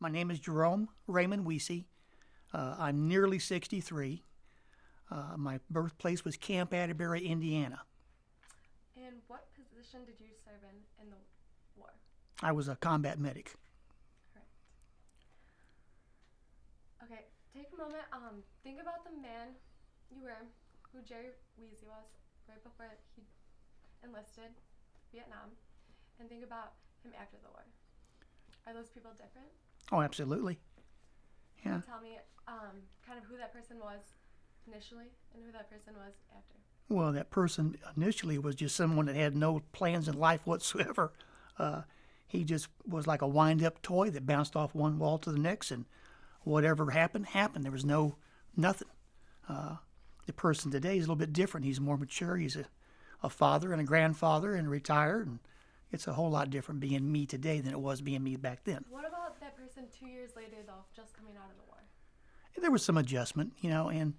My name is Jerome Raymond Wiese. I'm nearly 63. My birthplace was Camp Atterbury, Indiana. And what position did you serve in the war? I was a combat medic. Correct. Okay, take a moment. Think about the man you were, who Jerry Wiese was, right before he enlisted Vietnam, and think about him after the war. Are those people different? Oh, absolutely. Can Yeah. you tell me kind of who that person was initially and who that person was after? Well, that person initially was just someone that had no plans in life whatsoever. He just was like a wind-up toy that bounced off one wall to the next, and whatever happened, happened. There was nothing. The person today is a little bit different. He's more mature. He's a father and a grandfather and retired, and it's a whole lot different being me today than it was being me back then. What about that person 2 years later, though, just coming out of the war? There was some adjustment, and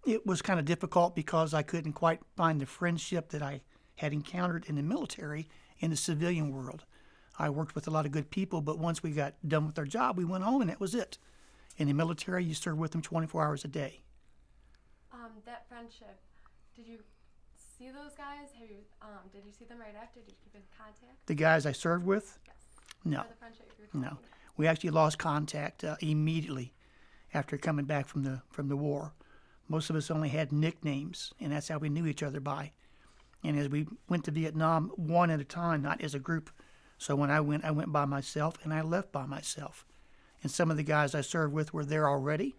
it was kind of difficult because I couldn't quite find the friendship that I had encountered in the military in the civilian world. I worked with a lot of good people, but once we got done with our job, we went home and that was it. In the military, you serve with them 24 hours a day. That friendship, did you see those guys? Did you see them right after? Did you keep in contact? The guys I served with? Yes. No. Or the friendship you were talking No. about? We actually lost contact immediately after coming back from the war. Most of us only had nicknames, and that's how we knew each other by. And as we went to Vietnam, one at a time, not as a group. So when I went by myself, and I left by myself. And some of the guys I served with were there already,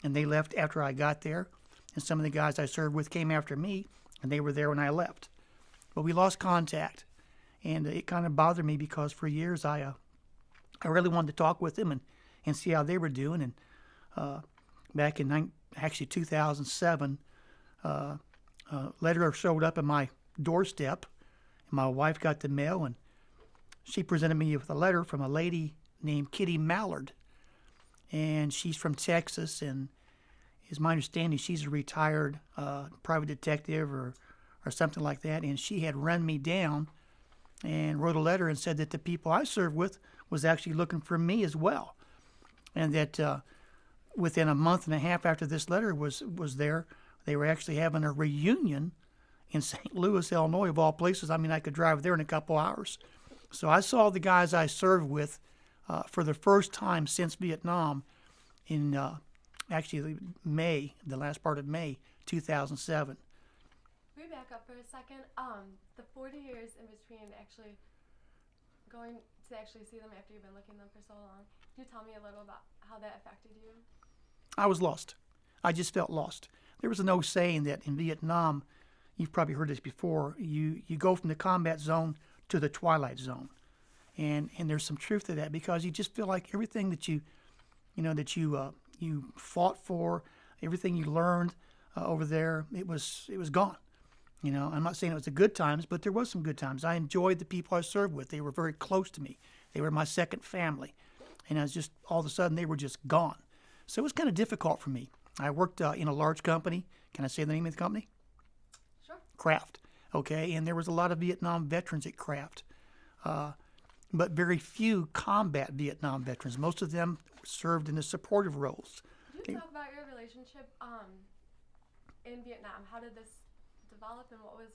and they left after I got there. And some of the guys I served with came after me, and they were there when I left. But we lost contact, and it kind of bothered me because for years I really wanted to talk with them and see how they were doing. And back in 2007, a letter showed up at my doorstep, and my wife got the mail, and she presented me with a letter from a lady named Kitty Mallard, and she's from Texas, and is my understanding she's a retired private detective or something like that, and she had run me down and wrote a letter and said that the people I served with was actually looking for me as well, and that within a month and a half after this letter was there, they were actually having a reunion in St. Louis, Illinois, of all places. I mean, I could drive there in a couple hours. So I saw the guys I served with for the first time since Vietnam in actually May, the last part of May 2007. Can we back up for a second? The 40 years in between actually going to actually see them after you've been looking them for so long, can you tell me a little about how that affected you? I was lost. I just felt lost. There was an old saying that in Vietnam, you've probably heard this before, you go from the combat zone to the Twilight zone. And there's some truth to that because you just feel like everything that you fought for, everything you learned over there, it was gone. I'm not saying it was the good times, but there was some good times. I enjoyed the people I served with. They were very close to me. They were my second family. And I was just, all of a sudden, they were just gone. So it was kind of difficult for me. I worked in a large company. Can I say the name of the company? Sure. Kraft. Okay, and there was a lot of Vietnam veterans at Kraft. But very few combat Vietnam veterans. Most of them served in the supportive roles. Could you talk about your relationship in Vietnam? How did this develop, and what was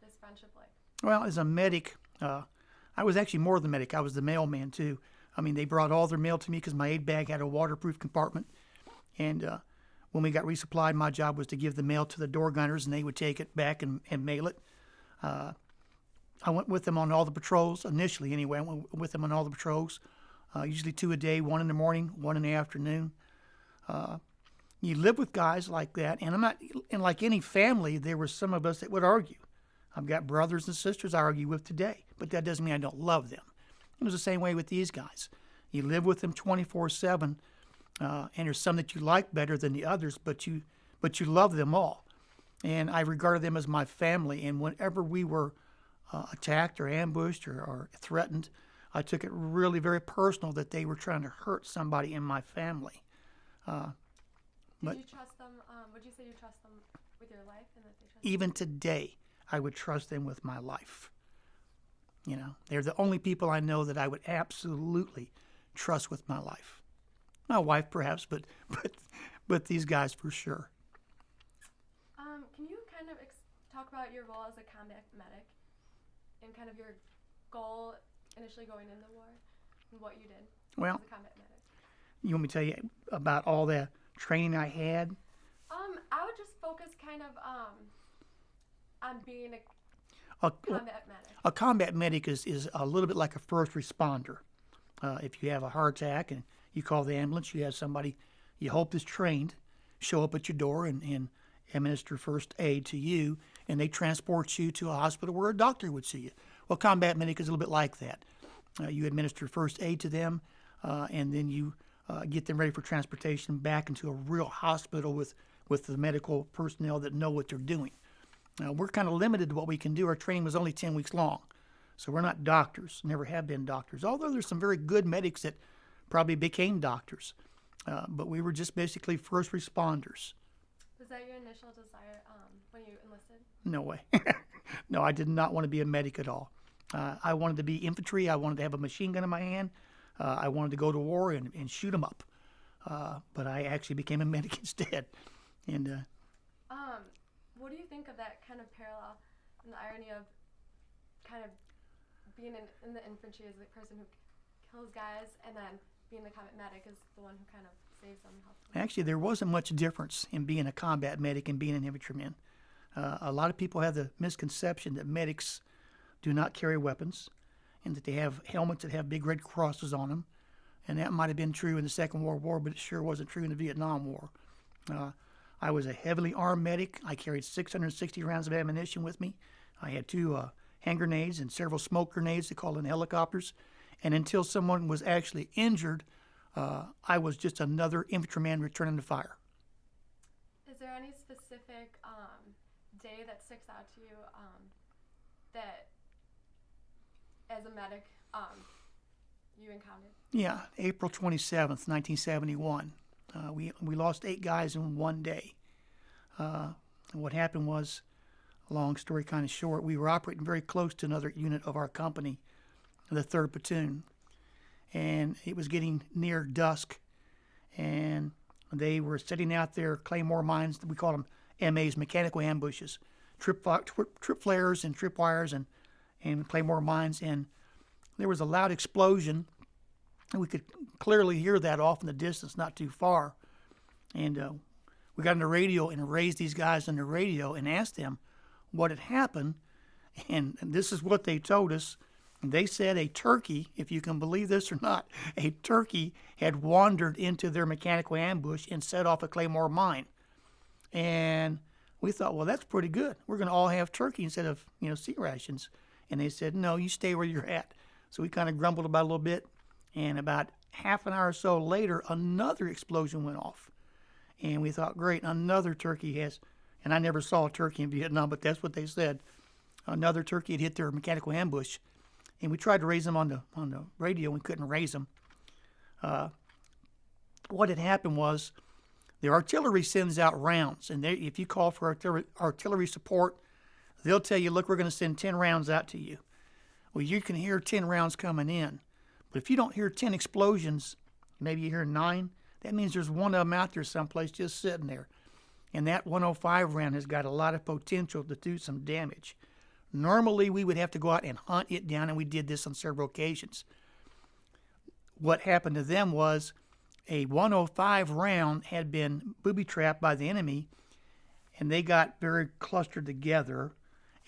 this friendship like? Well, as a medic, I was actually more than medic. I was the mailman, too. I mean, they brought all their mail to me because my aid bag had a waterproof compartment. And when we got resupplied, my job was to give the mail to the door gunners, and they would take it back and mail it. I went with them on all the patrols, initially anyway. I went with them on all the patrols, usually 2 a day, 1 in the morning, 1 in the afternoon. You live with guys like that, and like any family, there were some of us that would argue. I've got brothers and sisters I argue with today, but that doesn't mean I don't love them. It was the same way with these guys. You live with them 24/7, and there's some that you like better than the others, but you love them all. And I regarded them as my family, and whenever we were attacked or ambushed or threatened, I took it really very personal that they were trying to hurt somebody in my family. Did you trust them? Would you say you trust them with your life, and that they trust Even today, I would trust them with my life. They're the only people I know that I would absolutely trust with my life. My wife, perhaps, but these guys for sure. Can you kind of talk about your role as a combat medic and kind of your goal initially going into war and what you did Well, as a combat medic? You want me to tell you about all the training I had? I would just focus kind of on being A, combat medic. a combat medic is a little bit like a first responder. If you have a heart attack and you call the ambulance, you have somebody you hope is trained show up at your door and administer first aid to you, and they transport you to a hospital where a doctor would see you. Well, combat medic is a little bit like that. You administer first aid to them, and then you get them ready for transportation back into a real hospital with the medical personnel that know what they're doing. We're kind of limited to what we can do. Our training was only 10 weeks long, so we're not doctors, never have been doctors, although there's some very good medics that probably became doctors. But we were just basically first responders. Was that your initial desire when you enlisted? No way. No, I did not want to be a medic at all. I wanted to be infantry. I wanted to have a machine gun in my hand. I wanted to go to war and shoot them up. But I actually became a medic instead. And what do you think of that kind of parallel and the irony of kind of being in the infantry as the person who kills guys, and then being the combat medic is the one who kind of saves them? Actually, there wasn't much difference in being a combat medic and being an infantryman. A lot of people have the misconception that medics do not carry weapons and that they have helmets that have big red crosses on them. And that might have been true in the Second World War, but it sure wasn't true in the Vietnam War. I was a heavily armed medic. I carried 660 rounds of ammunition with me. I had 2 hand grenades and several smoke grenades they call in helicopters. And until someone was actually injured, I was just another infantryman returning to fire. Is there any specific day that sticks out to you that, as a medic, you encountered? Yeah, April 27th, 1971. We lost 8 guys in one day. What happened was, long story kind of short, we were operating very close to another unit of our company, the 3rd Platoon. And it was getting near dusk, and they were setting out their claymore mines. We call them MAs, mechanical ambushes, trip flares and tripwires and claymore mines. And there was a loud explosion. We could clearly hear that off in the distance, not too far. And we got on the radio and raised these guys on the radio and asked them what had happened. And this is what they told us. They said a turkey, if you can believe this or not, a turkey had wandered into their mechanical ambush and set off a claymore mine. And we thought, well, that's pretty good. We're going to all have turkey instead of, sea rations. And they said, no, you stay where you're at. So we kind of grumbled about it a little bit. And about half an hour or so later, another explosion went off. And we thought, great, another turkey has, and I never saw a turkey in Vietnam, but that's what they said. Another turkey had hit their mechanical ambush. And we tried to raise them on the radio. We couldn't raise them. What had happened was the artillery sends out rounds. And if you call for artillery support, they'll tell you, look, we're going to send 10 rounds out to you. Well, you can hear 10 rounds coming in. But if you don't hear 10 explosions, maybe you hear 9, that means there's one of them out there someplace just sitting there. And that 105 round has got a lot of potential to do some damage. Normally, we would have to go out and hunt it down, and we did this on several occasions. What happened to them was a 105 round had been booby-trapped by the enemy, and they got very clustered together,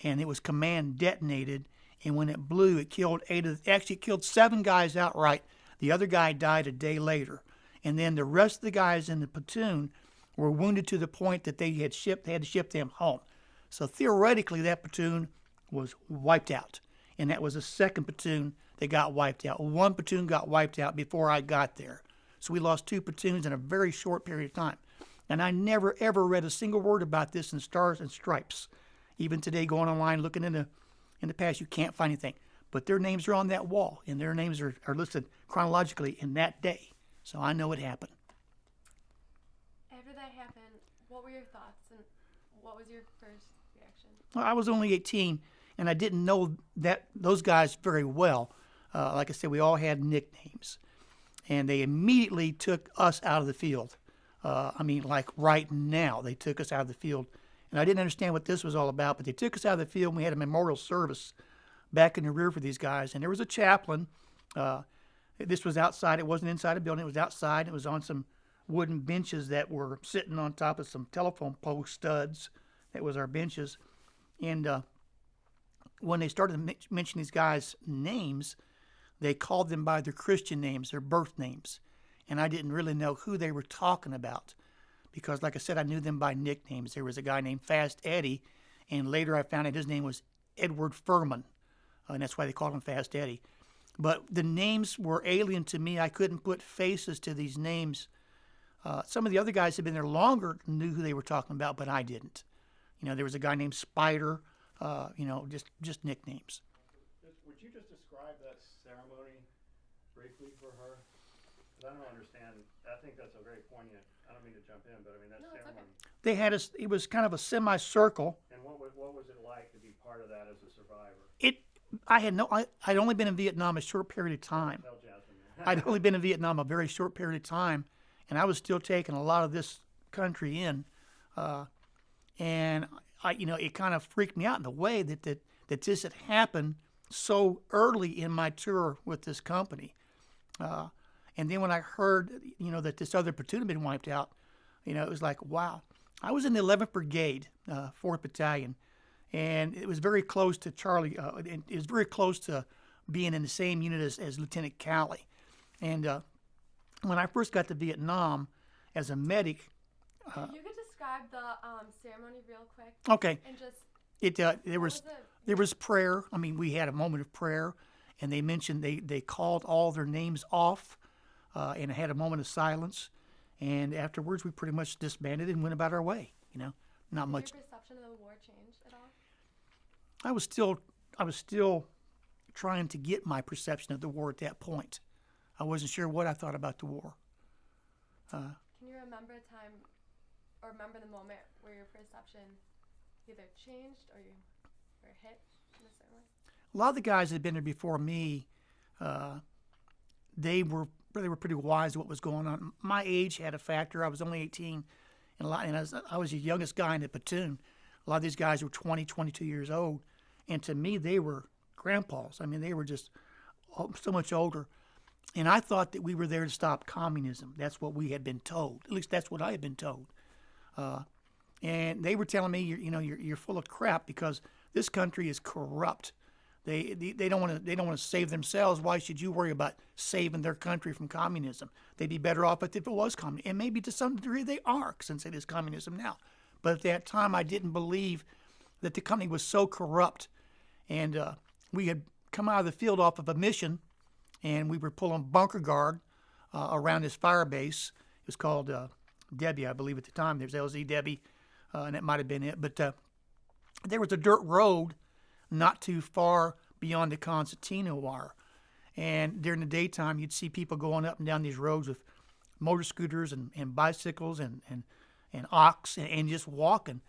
and it was command detonated, and when it blew, it killed it killed 7 guys outright. The other guy died a day later. And then the rest of the guys in the platoon were wounded to the point that they had to ship them home. So theoretically, that platoon was wiped out. And that was the 2nd platoon that got wiped out. 1 platoon got wiped out before I got there. So we lost 2 platoons in a very short period of time. And I never, ever read a single word about this in Stars and Stripes. Even today, going online, looking in the past, you can't find anything. But their names are on that wall, and their names are listed chronologically in that day. So I know it happened. After that happened, what were your thoughts, and what was your first reaction? Well, I was only 18, and I didn't know those guys very well. Like I said, we all had nicknames. and they immediately took us out of the field. I mean, like right now, they took us out of the field. And I didn't understand what this was all about, but they took us out of the field, and we had a memorial service back in the rear for these guys. And there was a chaplain. This was outside. It wasn't inside a building. It was outside. It was on some wooden benches that were sitting on top of some telephone pole studs. That was our benches. And when they started to mention these guys' names, they called them by their Christian names, their birth names. And I didn't really know who they were talking about because, like I said, I knew them by nicknames. There was a guy named Fast Eddie, and later I found out his name was Edward Furman, and that's why they called him Fast Eddie. But the names were alien to me. I couldn't put faces to these names. Some of the other guys had been there longer, knew who they were talking about, but I didn't. You know, there was a guy named Spider, just nicknames. Would you just describe that ceremony briefly for her? Because I don't understand. I think that's a very poignant. I don't mean to jump in, but I mean that ceremony. Okay. They had us. It was kind of a semicircle. And what was it like to be part of that as a survivor? I'd only been in Vietnam a short period of time. Tell Jasmine. I'd only been in Vietnam a very short period of time, and I was still taking a lot of this country in, and it kind of freaked me out in the way that this had happened so early in my tour with this company. And then when I heard, that this other platoon had been wiped out, it was like, wow. I was in the 11th Brigade, 4th Battalion, and it was very close to Charlie. It was very close to being in the same unit as Lieutenant Cowley. And when I first got to Vietnam as a medic. If you could describe the ceremony real quick. Okay. And just. There was prayer. I mean, we had a moment of prayer, and they mentioned they called all their names off, and had a moment of silence. And afterwards, we pretty much disbanded and went about our way. Not much. Did your perception of the war change at all? I was still trying to get my perception of the war at that point. I wasn't sure what I thought about the war. Can you remember a time, or remember the moment where your perception either changed or you were hit in a certain way? A lot of the guys that had been there before me, they were pretty wise to what was going on. My age had a factor. I was only 18, and I was the youngest guy in the platoon. A lot of these guys were 20, 22 years old, and to me, they were grandpas. I mean, they were just so much older. And I thought that we were there to stop communism. That's what we had been told. At least that's what I had been told. And they were telling me, you're full of crap because this country is corrupt. They don't want to save themselves. Why should you worry about saving their country from communism? They'd be better off if it was communism. And maybe to some degree they are, since it is communism now. But at that time, I didn't believe that the company was so corrupt. And we had come out of the field off of a mission, and we were pulling bunker guard around this fire base. It was called Debbie, I believe, at the time. There was LZ Debbie, and that might have been it. But there was a dirt road not too far beyond the concertina wire. And during the daytime, you'd see people going up and down these roads with motor scooters and bicycles and ox and just walking.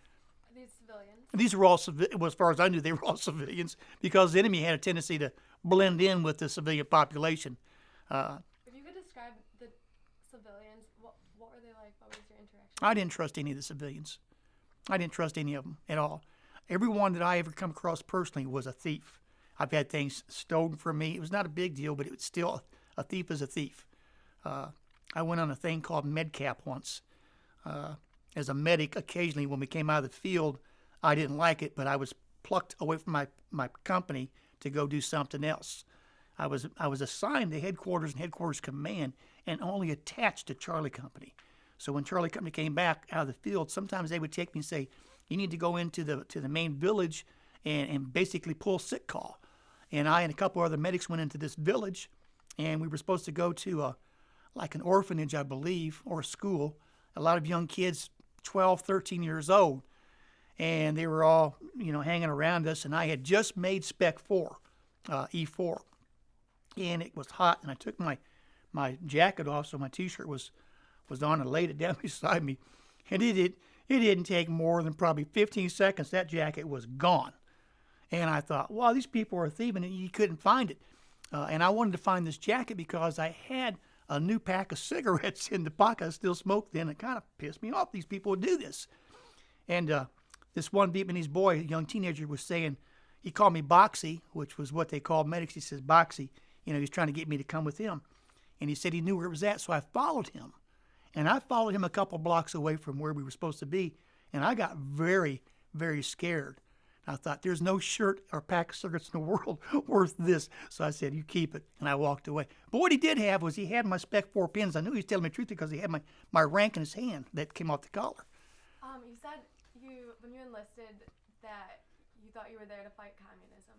Are these civilians? These were all, well, as far as I knew, they were all civilians because the enemy had a tendency to blend in with the civilian population. If you could describe the civilians, what were they like? What was your interaction? I didn't trust any of the civilians. I didn't trust any of them at all. Everyone that I ever come across personally was a thief. I've had things stolen from me. It was not a big deal, but it was still, a thief is a thief. I went on a thing called MedCap once. As a medic, occasionally when we came out of the field, I didn't like it, but I was plucked away from my company to go do something else. I was assigned to headquarters and headquarters command and only attached to Charlie Company. So when Charlie Company came back out of the field, sometimes they would take me and say, you need to go into the main village and basically pull sick call. And I and a couple other medics went into this village, and we were supposed to go to like an orphanage, I believe, or a school. A lot of young kids, 12, 13 years old. And they were all, hanging around us, and I had just made Spec 4, E4. And it was hot, and I took my jacket off, so my T-shirt was on, and laid it down beside me. And it didn't take more than probably 15 seconds. That jacket was gone. And I thought, wow, these people are thieving, and you couldn't find it. And I wanted to find this jacket because I had a new pack of cigarettes in the pocket. I still smoked then. It kind of pissed me off. These people would do this. And this one Vietnamese boy, a young teenager, was saying, he called me Boxy, which was what they called medics. He says, Boxy, you know, he's trying to get me to come with him. And he said he knew where it was at, so I followed him. And I followed him a couple blocks away from where we were supposed to be. And I got very, very scared. I thought, there's no shirt or pack of cigarettes in the world worth this. So I said, you keep it. And I walked away. But what he did have was he had my Spec 4 pins. I knew he was telling me the truth because he had my rank in his hand that came off the collar. You said when you enlisted that you thought you were there to fight communism.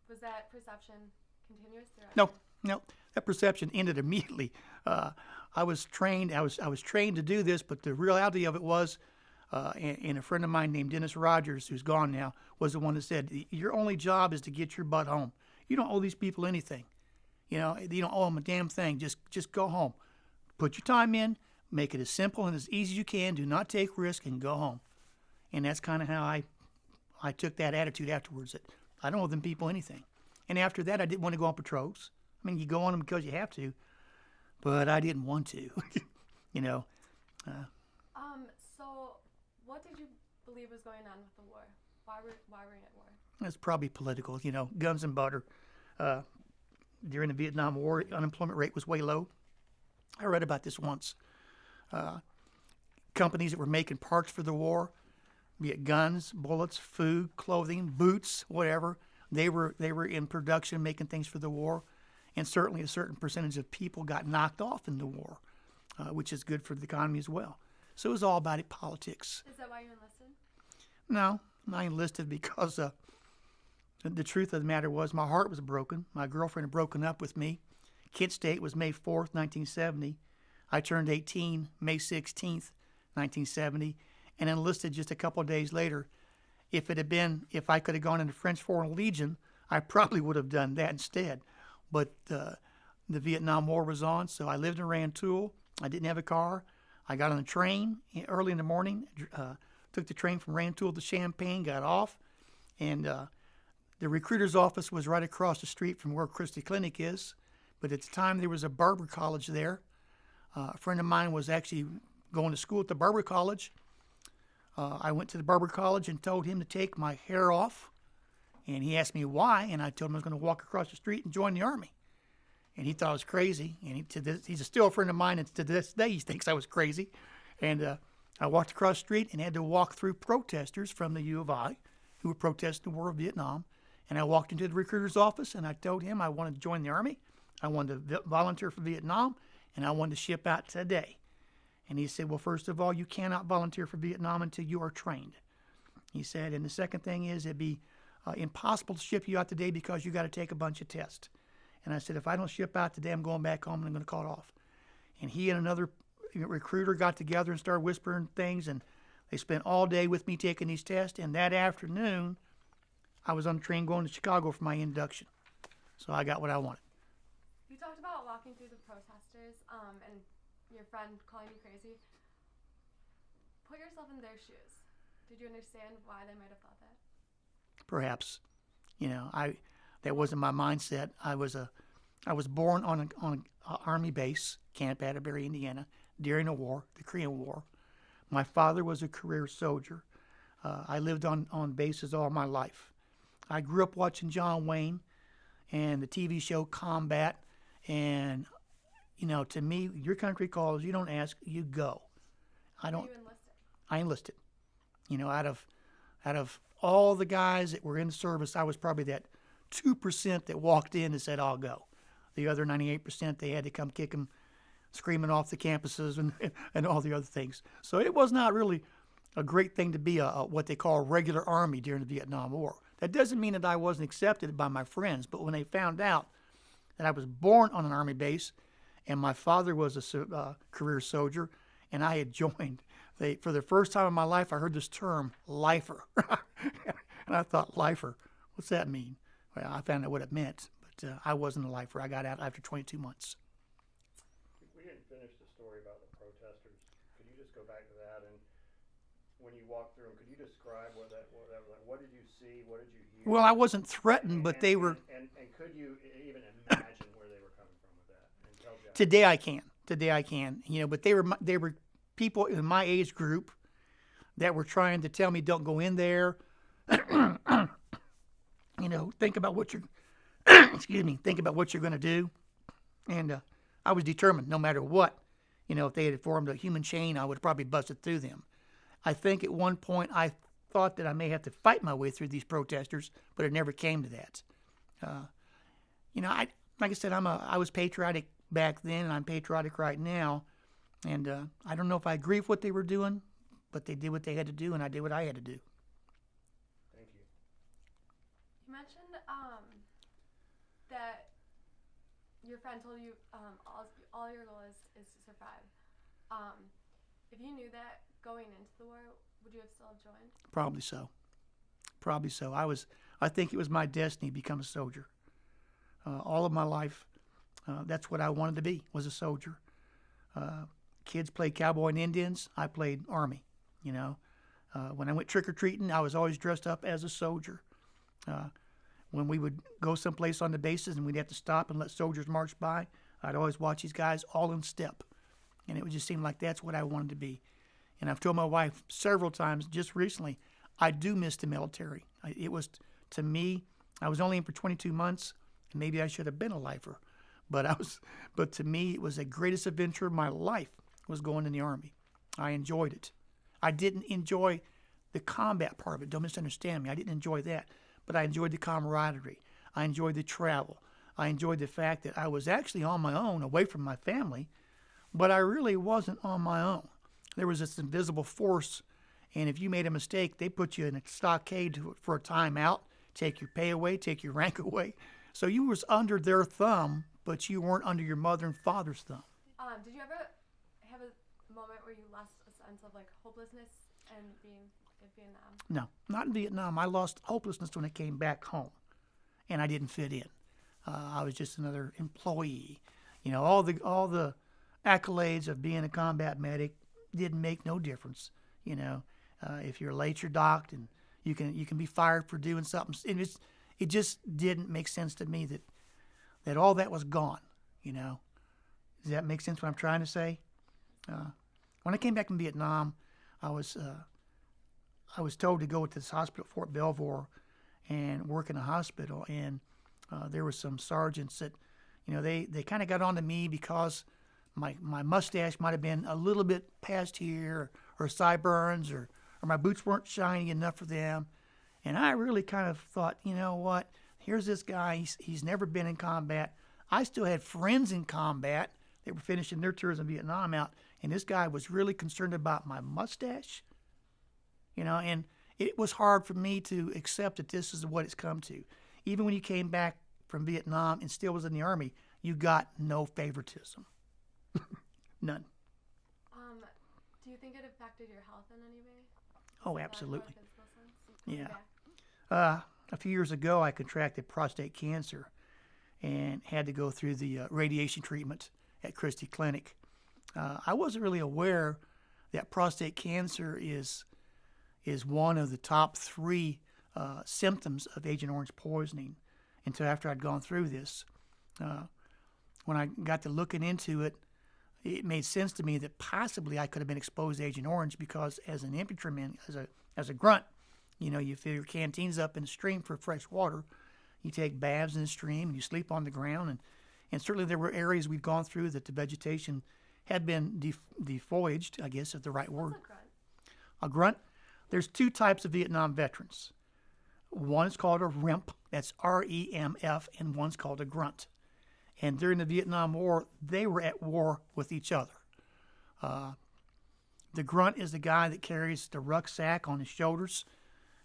Was that perception continuous throughout? No. That perception ended immediately. I was trained to do this, but the reality of it was, and a friend of mine named Dennis Rogers, who's gone now, was the one that said, your only job is to get your butt home. You don't owe these people anything. You know, you don't owe them a damn thing. Just go home. Put your time in, make it as simple and as easy as you can. Do not take risk and go home. And that's kind of how I took that attitude afterwards, that I don't owe them people anything. And after that, I didn't want to go on patrols. I mean, you go on them because you have to, but I didn't want to, you know. So what did you believe was going on with the war? Why were you at war? It's probably political, you know, guns and butter. During the Vietnam War, unemployment rate was way low. I read about this once. Companies that were making parts for the war, be it guns, bullets, food, clothing, boots, whatever, they were in production making things for the war. And certainly a certain percentage of people got knocked off in the war, which is good for the economy as well. So it was all about politics. Is that why you enlisted? No, I enlisted because the truth of the matter was my heart was broken. My girlfriend had broken up with me. Kid's date was May 4th, 1970. I turned 18 May 16th, 1970, and enlisted just a couple of days later. If I could have gone into French Foreign Legion, I probably would have done that instead. But the Vietnam War was on, so I lived in Rantoul. I didn't have a car. I got on the train early in the morning, took the train from Rantoul to Champaign, got off, and the recruiter's office was right across the street from where Christie Clinic is. But at the time, there was a barber college there. A friend of mine was actually going to school at the barber college. I went to the barber college and told him to take my hair off. And he asked me why, and I told him I was going to walk across the street and join the Army. And he thought I was crazy. And he's still a friend of mine, and to this day he thinks I was crazy. And I walked across the street and had to walk through protesters from the U of I who were protesting the war of Vietnam. And I walked into the recruiter's office, and I told him I wanted to join the Army. I wanted to volunteer for Vietnam, and I wanted to ship out today. And he said, well, first of all, you cannot volunteer for Vietnam until you are trained. He said, and the second thing is it'd be impossible to ship you out today because you got to take a bunch of tests. And I said, if I don't ship out today, I'm going back home and I'm going to call it off. And he and another recruiter got together and started whispering things, and they spent all day with me taking these tests. And that afternoon, I was on the train going to Chicago for my induction. So I got what I wanted. You talked about walking through the protesters and your friend calling you crazy. Put yourself in their shoes. Did you understand why they might have thought that? Perhaps, you know, that wasn't my mindset. I was born on an Army base, Camp Atterbury, Indiana, during the war, the Korean War. My father was a career soldier. I lived on bases all my life. I grew up watching John Wayne and the TV show Combat, and you know, to me, your country calls. You don't ask, you go. I don't. You enlisted. I enlisted. You know, out of all the guys that were in the service, I was probably that 2% that walked in and said, I'll go. The other 98%, they had to come kick them, screaming off the campuses and all the other things. So it was not really a great thing to be a what they call a regular Army during the Vietnam War. That doesn't mean that I wasn't accepted by my friends, but when they found out that I was born on an Army base and my father was a career soldier and I had joined, for the first time in my life, I heard this term, lifer. And I thought, lifer, what's that mean? Well, I found out what it meant, but I wasn't a lifer. I got out after 22 months. We didn't finish the story about the protesters. Could you just go back to that? And when you walked through them, could you describe what that was like? What did you see? What did you hear? Well, I wasn't threatened, but they were... And could you even imagine where they were coming from with that? And tell Today I can. Today I can. You know, but they were people in my age group that were trying to tell me don't go in there. You know, think about what you're excuse me, think about what you're going to do. And I was determined, no matter what. You know, if they had formed a human chain, I would have probably busted through them. I think at one point I thought that I may have to fight my way through these protesters, but it never came to that. You know, like I said, I was patriotic back then, and I'm patriotic right now. And I don't know if I agree with what they were doing, but they did what they had to do, and I did what I had to do. Thank you. You mentioned that your friend told you all your goal is to survive. If you knew that going into the war, would you have still joined? Probably so. Probably so. I think it was my destiny to become a soldier. All of my life, that's what I wanted to be, was a soldier. Kids played cowboy and Indians. I played Army, you know. When I went trick-or-treating, I was always dressed up as a soldier. When we would go someplace on the bases and we'd have to stop and let soldiers march by, I'd always watch these guys all in step. And it would just seem like that's what I wanted to be. And I've told my wife several times just recently, I do miss the military. It was, to me, I was only in for 22 months, and maybe I should have been a lifer. But to me, it was the greatest adventure of my life was going in the Army. I enjoyed it. I didn't enjoy the combat part of it. Don't misunderstand me. I didn't enjoy that. But I enjoyed the camaraderie. I enjoyed the travel. I enjoyed the fact that I was actually on my own, away from my family, but I really wasn't on my own. There was this invisible force, and if you made a mistake, they put you in a stockade for a timeout, take your pay away, take your rank away. So you was under their thumb, but you weren't under your mother and father's thumb. Did you ever have a moment where you lost a sense of like hopelessness and being in Vietnam? No, not in Vietnam. I lost hopelessness when I came back home, and I didn't fit in. I was just another employee. You know, all the accolades of being a combat medic didn't make no difference. You know, if you're late, you're docked, and you can be fired for doing something. It just didn't make sense to me that all that was gone. You know, does that make sense? What I'm trying to say? When I came back from Vietnam, I was told to go to this hospital, Fort Belvoir, and work in a hospital. And there were some sergeants that, you know, they kind of got onto me because my mustache might have been a little bit past here, or sideburns, or my boots weren't shiny enough for them. And I really kind of thought, you know what? Here's this guy. He's never been in combat. I still had friends in combat that were finishing their tours in Vietnam out, and this guy was really concerned about my mustache. You know, and it was hard for me to accept that this is what it's come to. Even when you came back from Vietnam and still was in the Army, you got no favoritism. None. Do you think it affected your health in any way? Oh, absolutely. Yeah. A few years ago, I contracted prostate cancer and had to go through the radiation treatment at Christie Clinic. I wasn't really aware that prostate cancer is one of the top 3 symptoms of Agent Orange poisoning until after I'd gone through this. When I got to looking into it, it made sense to me that possibly I could have been exposed to Agent Orange because as an infantryman, as a grunt, you know, you fill your canteens up in the stream for fresh water. You take baths in the stream, and you sleep on the ground. And certainly there were areas we'd gone through that the vegetation had been defoliaged, I guess is the right word. What's a grunt? A grunt? There's 2 types of Vietnam veterans. One is called a REMF, that's REMF, and one's called a grunt. And during the Vietnam War, they were at war with each other. The grunt is the guy that carries the rucksack on his shoulders,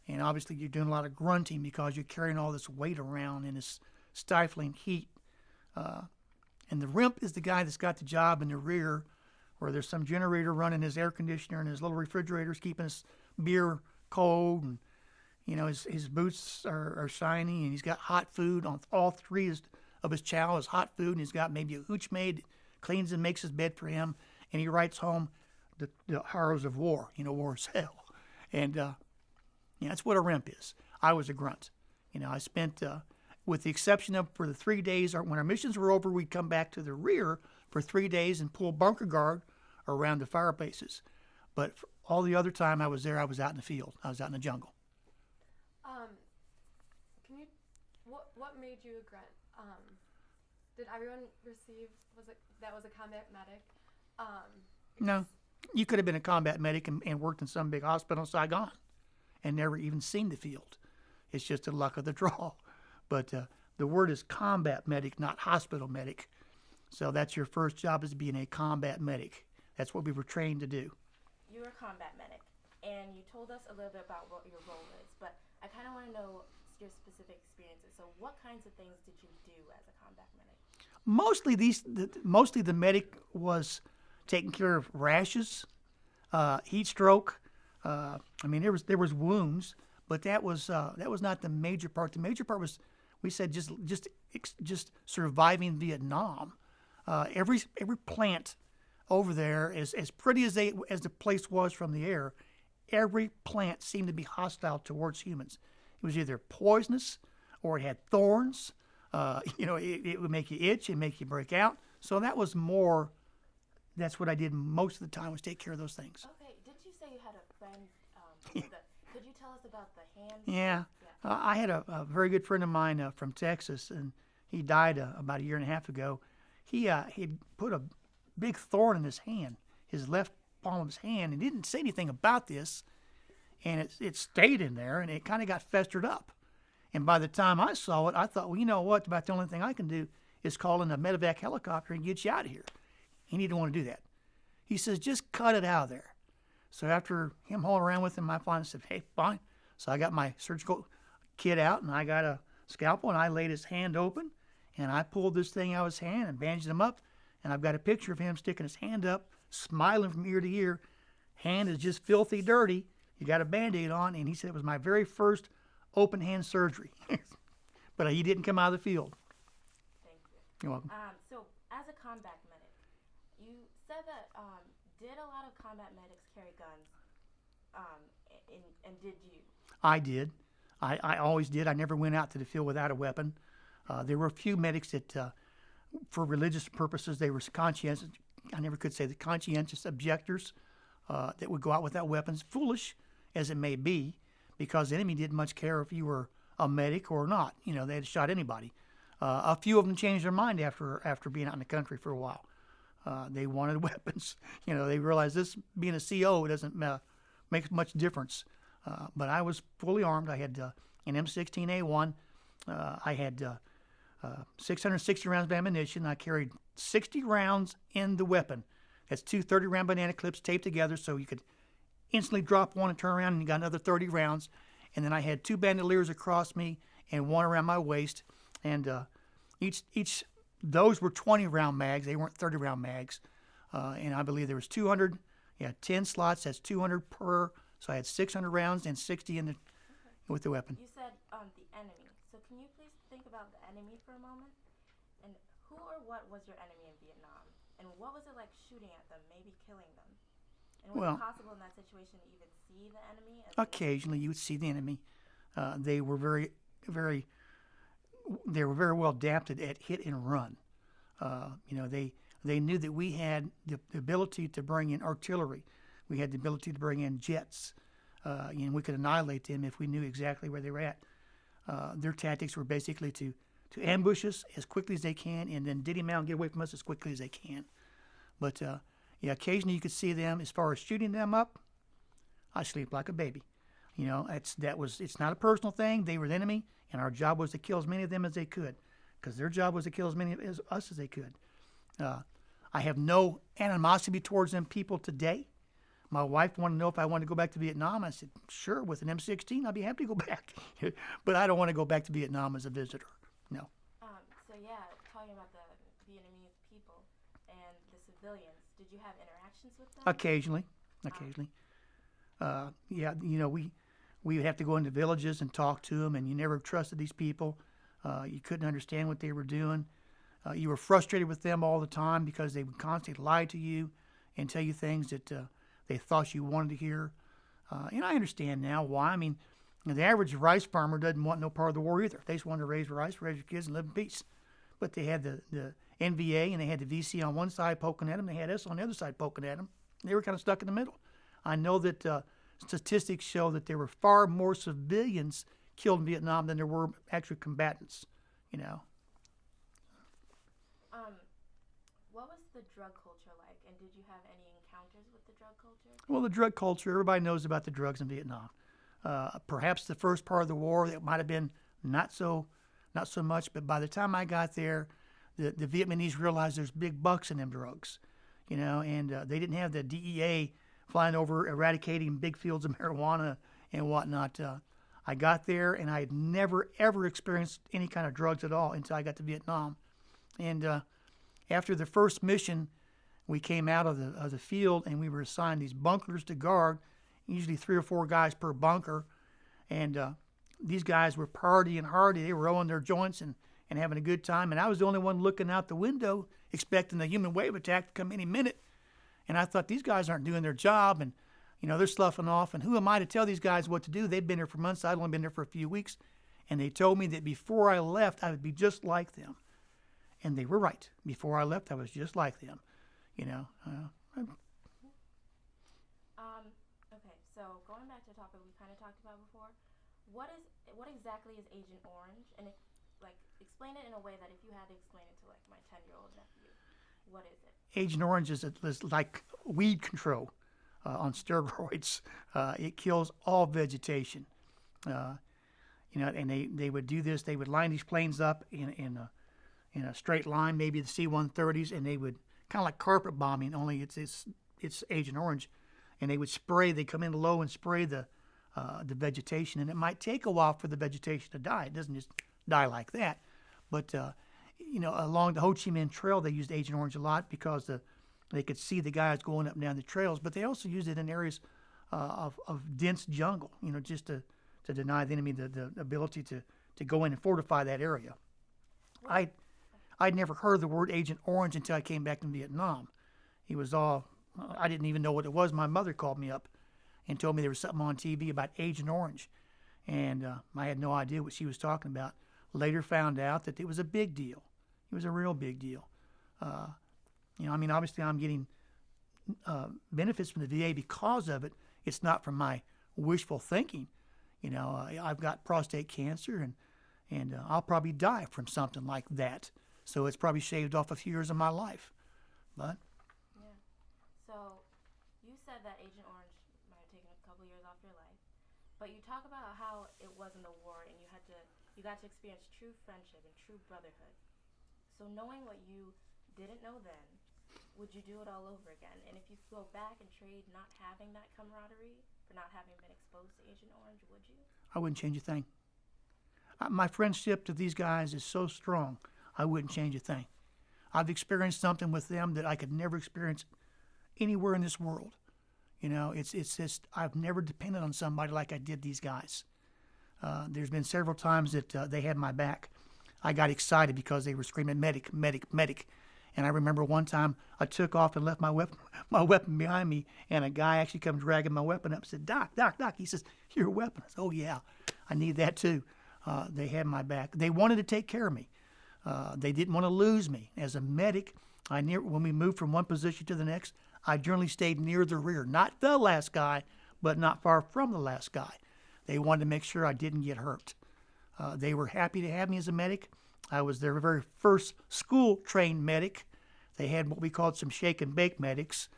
and obviously you're doing a lot of grunting because you're carrying all this weight around in this stifling heat. And the REMF is the guy that's got the job in the rear where there's some generator running his air conditioner and his little refrigerators keeping his beer cold, and you know his boots are shiny, and he's got hot food on all 3 of his chow is hot food, and he's got maybe a hooch maid cleans and makes his bed for him, and he writes home the horrors of war. You know, war is hell. And yeah, that's what a REMF is. I was a grunt. You know, I spent, with the exception of for the 3 days when our missions were over, we'd come back to the rear for 3 days and pull bunker guard around the fire bases. But for all the other time I was there, I was out in the field. I was out in the jungle. Can you, what made you a grunt? Did everyone receive, that was a combat medic? No. You could have been a combat medic and worked in some big hospital in Saigon and never even seen the field. It's just the luck of the draw. But the word is combat medic, not hospital medic. So that's your first job, is being a combat medic. That's what we were trained to do. You were a combat medic, and you told us a little bit about what your role is, but I kind of want to know your specific experiences. So what kinds of things did you do as a combat medic? Mostly the medic was taking care of rashes, heat stroke. There was wounds, but that was not the major part. The major part was, we said, just surviving Vietnam. Every plant over there, as pretty as the place was from the air, every plant seemed to be hostile towards humans. It was either poisonous or it had thorns. It would make you itch and make you break out. So that's what I did most of the time, was take care of those things. Okay, did you say you had a friend? Could you tell us about the hand? Yeah. I had a very good friend of mine from Texas, and he died about 1.5 years ago. He'd put a big thorn in his hand, his left palm of his hand, and didn't say anything about this, and it stayed in there, and it kind of got festered up. And by the time I saw it, I thought, well, you know what? About the only thing I can do is call in a medevac helicopter and get you out of here. He didn't want to do that. He says, just cut it out of there. So after him hauling around with him, I finally said, hey, fine. So I got my surgical kit out, and I got a scalpel, and I laid his hand open, and I pulled this thing out of his hand and bandaged him up. And I've got a picture of him sticking his hand up, smiling from ear to ear. Hand is just filthy dirty. You got a Band-Aid on, and he said it was my very first open hand surgery. But he didn't come out of the field. Thank you. You're welcome. So as a combat medic, you said that did a lot of combat medics carry guns? And did you? I did. I always did. I never went out to the field without a weapon. There were a few medics that, for religious purposes, they were conscientious. I never could say the conscientious objectors that would go out without weapons, foolish as it may be, because the enemy didn't much care if you were a medic or not. They had shot anybody. A few of them changed their mind after being out in the country for a while. They wanted weapons. They realized this, being a CO, doesn't make much difference. But I was fully armed. I had an M16A1. I had 660 rounds of ammunition. I carried 60 rounds in the weapon. That's two 30-round banana clips taped together, so you could instantly drop one and turn around, and you got another 30 rounds. And then I had 2 bandoliers across me and one around my waist. And each those were 20-round mags. They weren't 30-round mags. And I believe there was 10 slots. That's 200 per. So I had 600 rounds and 60 with the weapon. You said the enemy. So can you please think about the enemy for a moment? And who or what was your enemy in Vietnam? And what was it like shooting at them, maybe killing them? And was it possible in that situation to even see the enemy? Occasionally you would see the enemy. They were very well adapted at hit and run. They knew that we had the ability to bring in artillery. We had the ability to bring in jets. We could annihilate them if we knew exactly where they were at. Their tactics were basically to ambush us as quickly as they can, and then diddy mount and get away from us as quickly as they can. But occasionally you could see them. As far as shooting them up, I sleep like a baby. It's not a personal thing. They were the enemy, and our job was to kill as many of them as they could, because their job was to kill as many of us as they could. I have no animosity towards them people today. My wife wanted to know if I wanted to go back to Vietnam. I said, sure, with an M16, I'd be happy to go back. But I don't want to go back to Vietnam as a visitor. No. Talking about the Vietnamese people and the civilians, did you have interactions with them? Occasionally. We would have to go into villages and talk to them, and you never trusted these people. You couldn't understand what they were doing. You were frustrated with them all the time because they would constantly lie to you and tell you things that they thought you wanted to hear. And I understand now why. The average rice farmer doesn't want no part of the war either. They just wanted to raise rice, raise your kids, and live in peace. But they had the NVA, and they had the VC on one side poking at them. They had us on the other side poking at them. They were kind of stuck in the middle. I know that statistics show that there were far more civilians killed in Vietnam than there were actual combatants, you know. What was the drug culture like, and did you have any encounters with the drug culture? Well, the drug culture, everybody knows about the drugs in Vietnam. Perhaps the first part of the war, that might have been not so much, but by the time I got there, the Vietnamese realized there's big bucks in them drugs, you know, and they didn't have the DEA flying over eradicating big fields of marijuana and whatnot. I got there, and I had never, ever experienced any kind of drugs at all until I got to Vietnam. And after the first mission, we came out of the field, and we were assigned these bunkers to guard, usually 3 or 4 guys per bunker. And these guys were partying hard. They were rolling their joints and having a good time. And I was the only one looking out the window, expecting the human wave attack to come any minute. And I thought, these guys aren't doing their job, and you know, they're sloughing off. And who am I to tell these guys what to do? They've been there for months. I'd only been there for a few weeks. And they told me that before I left, I would be just like them. And they were right. Before I left, I was just like them. You know. Okay, so going back to a topic we kind of talked about before, what exactly is Agent Orange? And explain it in a way that if you had to explain it to like my 10-year-old nephew, what is it? Agent Orange is like weed control on steroids. It kills all vegetation. You know, and they would do this. They would line these planes up in a straight line, maybe the C-130s, and they would kind of like carpet bombing. Only it's Agent Orange, and they would spray. They come in low and spray the vegetation, and it might take a while for the vegetation to die. It doesn't just die like that, but you know, along the Ho Chi Minh Trail, they used Agent Orange a lot because they could see the guys going up and down the trails. But they also used it in areas of dense jungle, you know, just to deny the enemy the ability to go in and fortify that area. I'd never heard the word Agent Orange until I came back from Vietnam. I didn't even know what it was. My mother called me up and told me there was something on TV about Agent Orange, and I had no idea what she was talking about. Later found out that it was a big deal. It was a real big deal. You know, I mean, obviously I'm getting benefits from the VA because of it. It's not from my wishful thinking. You know, I've got prostate cancer, and I'll probably die from something like that. So it's probably shaved off a few years of my life. But yeah. So you said that Agent Orange might have taken a couple years off your life, but you talk about how it wasn't the war, and you got to experience true friendship and true brotherhood. So knowing what you didn't know then, would you do it all over again? And if you go back and trade not having that camaraderie for not having been exposed to Agent Orange, would you? I wouldn't change a thing. My friendship to these guys is so strong, I wouldn't change a thing. I've experienced something with them that I could never experience anywhere in this world. You know, it's just, I've never depended on somebody like I did these guys. There's been several times that they had my back. I got excited because they were screaming, medic, medic, medic. And I remember one time I took off and left my weapon behind me, and a guy actually comes dragging my weapon up and said, Doc. He says, your weapon. I said, oh, yeah, I need that too. They had my back. They wanted to take care of me. They didn't want to lose me. As a medic, when we moved from one position to the next, I generally stayed near the rear. Not the last guy, but not far from the last guy. They wanted to make sure I didn't get hurt. They were happy to have me as a medic. I was their very first school-trained medic. They had what we called some shake-and-bake medics,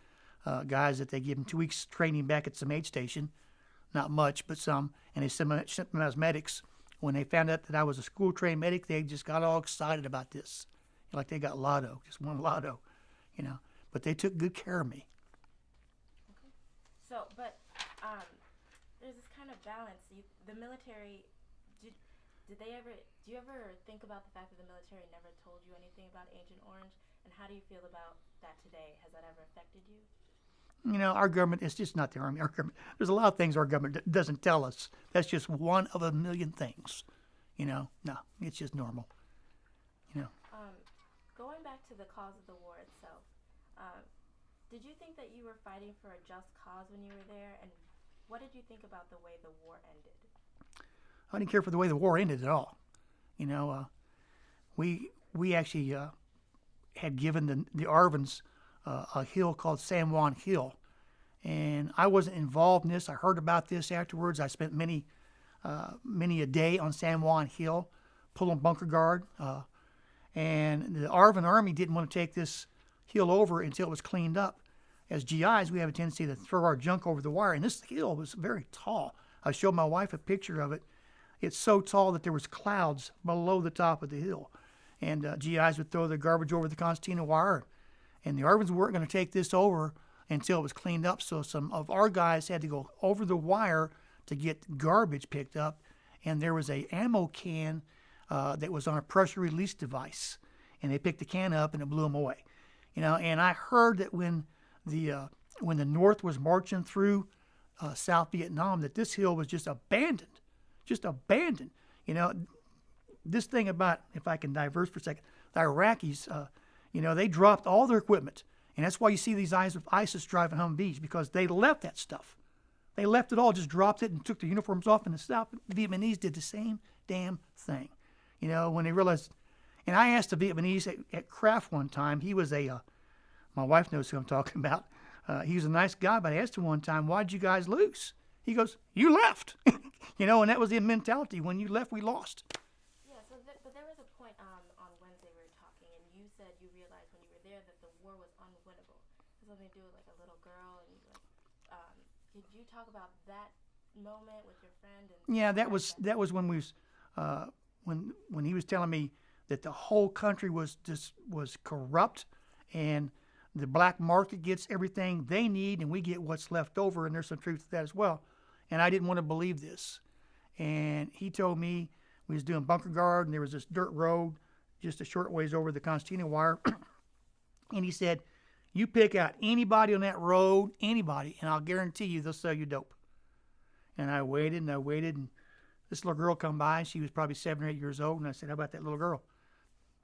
guys that they give them 2 weeks training back at some aid station. Not much, but some. And they sent them as medics. When they found out that I was a school-trained medic, they just got all excited about this. Like they got lotto, just won lotto, you know. But they took good care of me. Okay. So, but there's this kind of balance. The military, do you ever think about the fact that the military never told you anything about Agent Orange? And how do you feel about that today? Has that ever affected you? You know, our government, it's just not the Army. Our government, there's a lot of things our government doesn't tell us. That's just one of a million things. You know, no, it's just normal. You know. Going back to the cause of the war itself, did you think that you were fighting for a just cause when you were there? And what did you think about the way the war ended? I didn't care for the way the war ended at all. You know, we actually, had given the Arvins a hill called San Juan Hill. And I wasn't involved in this. I heard about this afterwards. I spent many a day on San Juan Hill pulling bunker guard. And the Arvin Army didn't want to take this hill over until it was cleaned up. As GIs, we have a tendency to throw our junk over the wire. And this hill was very tall. I showed my wife a picture of it. It's so tall that there was clouds below the top of the hill. And GIs would throw their garbage over the concertina wire. And the Arvins weren't going to take this over until it was cleaned up. So some of our guys had to go over the wire to get garbage picked up. And there was a ammo can that was on a pressure release device. And they picked the can up and it blew them away. And I heard that when the North was marching through South Vietnam, that this hill was just abandoned. This thing about, if I can diverse for a second, the Iraqis, they dropped all their equipment. And that's why you see these ISIS driving Humvees, because they left that stuff. They left it all, just dropped it and took the uniforms off. And the South Vietnamese did the same damn thing. When they realized, and I asked the Vietnamese at Kraft one time, he was my wife knows who I'm talking about. He was a nice guy, but I asked him one time, why'd you guys lose? He goes, you left. And that was the mentality. When you left, we lost. Yeah, but there was a point on Wednesday we were talking, and you said you realized when you were there that the war was unwinnable. It has something to do with like a little girl, and did you talk about that moment with your friend? Yeah, that was when we was when he was telling me that the whole country was corrupt, and the black market gets everything they need, and we get what's left over, and there's some truth to that as well. And I didn't want to believe this. And he told me we was doing bunker guard, and there was this dirt road just a short ways over the concertina wire. And he said, you pick out anybody on that road, anybody, and I'll guarantee you they'll sell you dope. And I waited, and this little girl come by, and she was probably 7 or 8 years old, and I said, how about that little girl?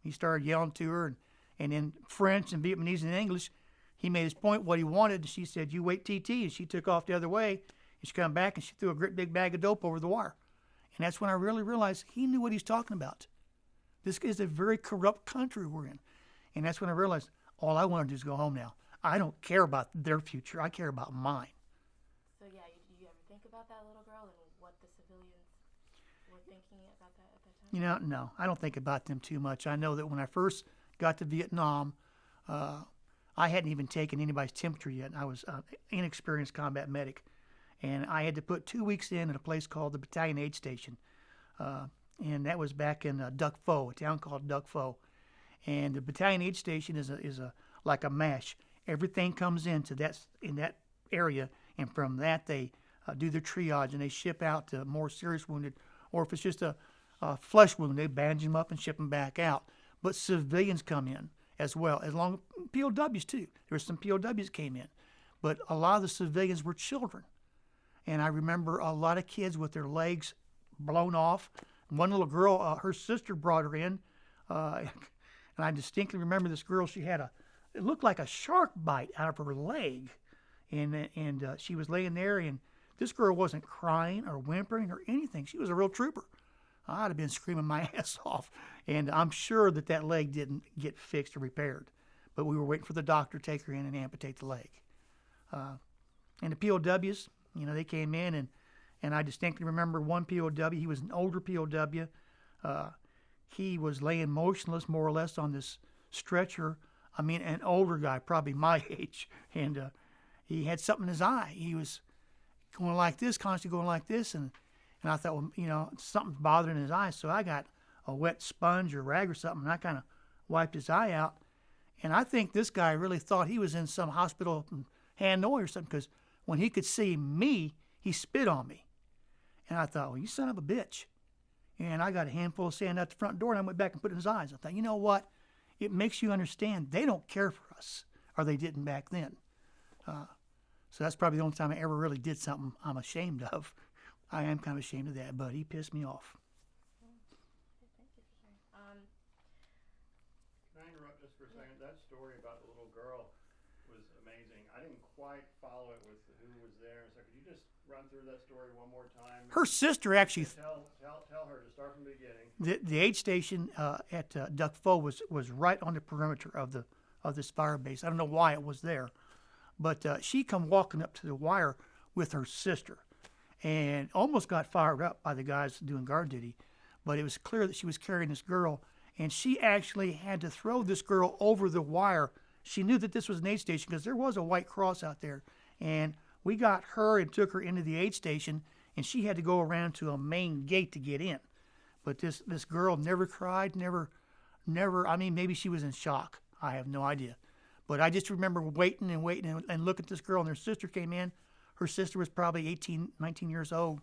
He started yelling to her, and in French and Vietnamese and English, he made his point, what he wanted, and she said, you wait, TT, and she took off the other way, and she come back, and she threw a great big bag of dope over the wire. And that's when I really realized he knew what he's talking about. This is a very corrupt country we're in. And that's when I realized all I want to do is go home now. I don't care about their future. I care about mine. So, yeah, did you ever think about that little girl and what the civilians were thinking about that at that time? No, I don't think about them too much. I know that when I first got to Vietnam, I hadn't even taken anybody's temperature yet. I was an inexperienced combat medic. And I had to put 2 weeks in at a place called the Battalion Aid Station. And that was back in Duc Pho, a town called Duc Pho. And the Battalion Aid Station is like a mash. Everything comes in that area, and from that they do their triage, and they ship out to more serious wounded, or if it's just a flesh wound, they bandage them up and ship them back out. But civilians come in as well, as long as POWs too. There were some POWs came in, but a lot of the civilians were children. And I remember a lot of kids with their legs blown off. One little girl, her sister brought her in, and I distinctly remember this girl. She had it looked like a shark bite out of her leg, and she was laying there, and this girl wasn't crying or whimpering or anything. She was a real trooper. I'd have been screaming my ass off, and I'm sure that leg didn't get fixed or repaired, but we were waiting for the doctor to take her in and amputate the leg. And the POWs, they came in, and I distinctly remember one POW. He was an older POW. He was laying motionless, more or less, on this stretcher. I mean, an older guy, probably my age, and he had something in his eye. He was going like this, constantly going like this, and I thought, well, something's bothering his eye. So I got a wet sponge or rag or something, and I kind of wiped his eye out. And I think this guy really thought he was in some hospital in Hanoi or something, because when he could see me, he spit on me. And I thought, well, you son of a bitch. And I got a handful of sand out the front door, and I went back and put it in his eyes. I thought, you know what? It makes you understand they don't care for us, or they didn't back then. So that's probably the only time I ever really did something I'm ashamed of. I am kind of ashamed of that, but he pissed me off. Thank you for sharing. Can I interrupt just for a second? That story about the little girl was amazing. I didn't quite follow it with who was there. So could you just run through that story one more time? Her sister actually... Tell her to start from the beginning. The aid station at Duck Foe was right on the perimeter of this fire base. I don't know why it was there, but she come walking up to the wire with her sister, and almost got fired up by the guys doing guard duty. But it was clear that she was carrying this girl, and she actually had to throw this girl over the wire. She knew that this was an aid station because there was a white cross out there, and we got her and took her into the aid station, and she had to go around to a main gate to get in. But this girl never cried, never. I mean, maybe she was in shock. I have no idea. But I just remember waiting and look at this girl, and her sister came in. Her sister was probably 18, 19 years old,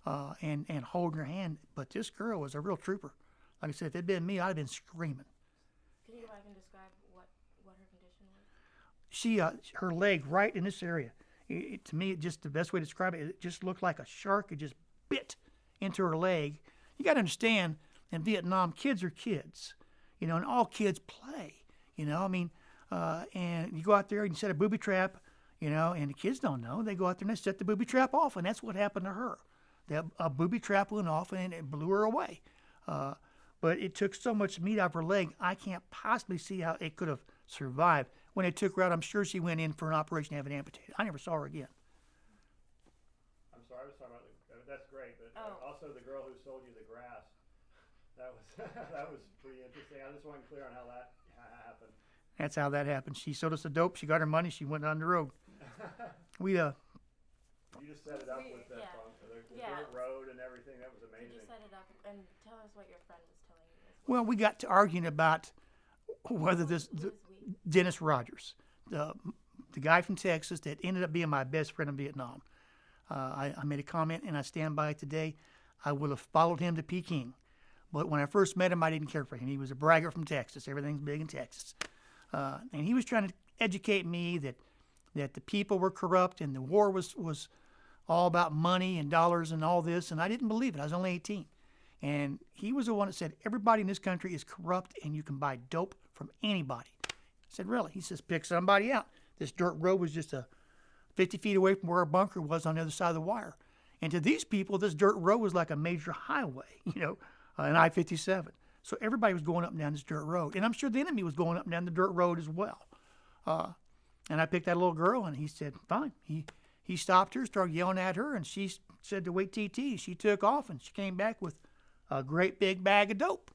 and holding her hand. But this girl was a real trooper. Like I said, if it had been me, I'd have been screaming. Can you go back and describe what her condition was? She, her leg right in this area. To me, just the best way to describe it, it just looked like a shark. It just bit into her leg. You got to understand, in Vietnam, kids are kids, and all kids play, I mean, and you go out there and you set a booby trap, and the kids don't know. They go out there and they set the booby trap off, and that's what happened to her. A booby trap went off and it blew her away. But it took so much meat out of her leg, I can't possibly see how it could have survived. When they took her out, I'm sure she went in for an operation to have it amputated. I never saw her again. I'm sorry, I was talking about that's great, but also the girl who sold you the grass. That was that was pretty interesting. I just wasn't clear on how that happened. That's how that happened. She sold us the dope. She got her money. She went on the road. We You just set it up with that the Yeah. dirt road and everything. That was Could amazing. you set it up and tell us what your friend was telling you? As well, we got to arguing about whether this Who is we? Dennis Rogers, the guy from Texas that ended up being my best friend in Vietnam. I made a comment, and I stand by it today. I would have followed him to Peking. But when I first met him, I didn't care for him. He was a bragger from Texas. Everything's big in Texas. And he was trying to educate me that the people were corrupt and the war was all about money and dollars and all this. And I didn't believe it. I was only 18. And he was the one that said, everybody in this country is corrupt and you can buy dope from anybody. I said, really? He says, pick somebody out. This dirt road was just 50 feet away from where our bunker was on the other side of the wire. And to these people, this dirt road was like a major highway, an I-57. So everybody was going up and down this dirt road. And I'm sure the enemy was going up and down the dirt road as well. And I picked that little girl, and he said, fine. He stopped her, started yelling at her, and she said to wait TT. She took off, and she came back with a great big bag of dope.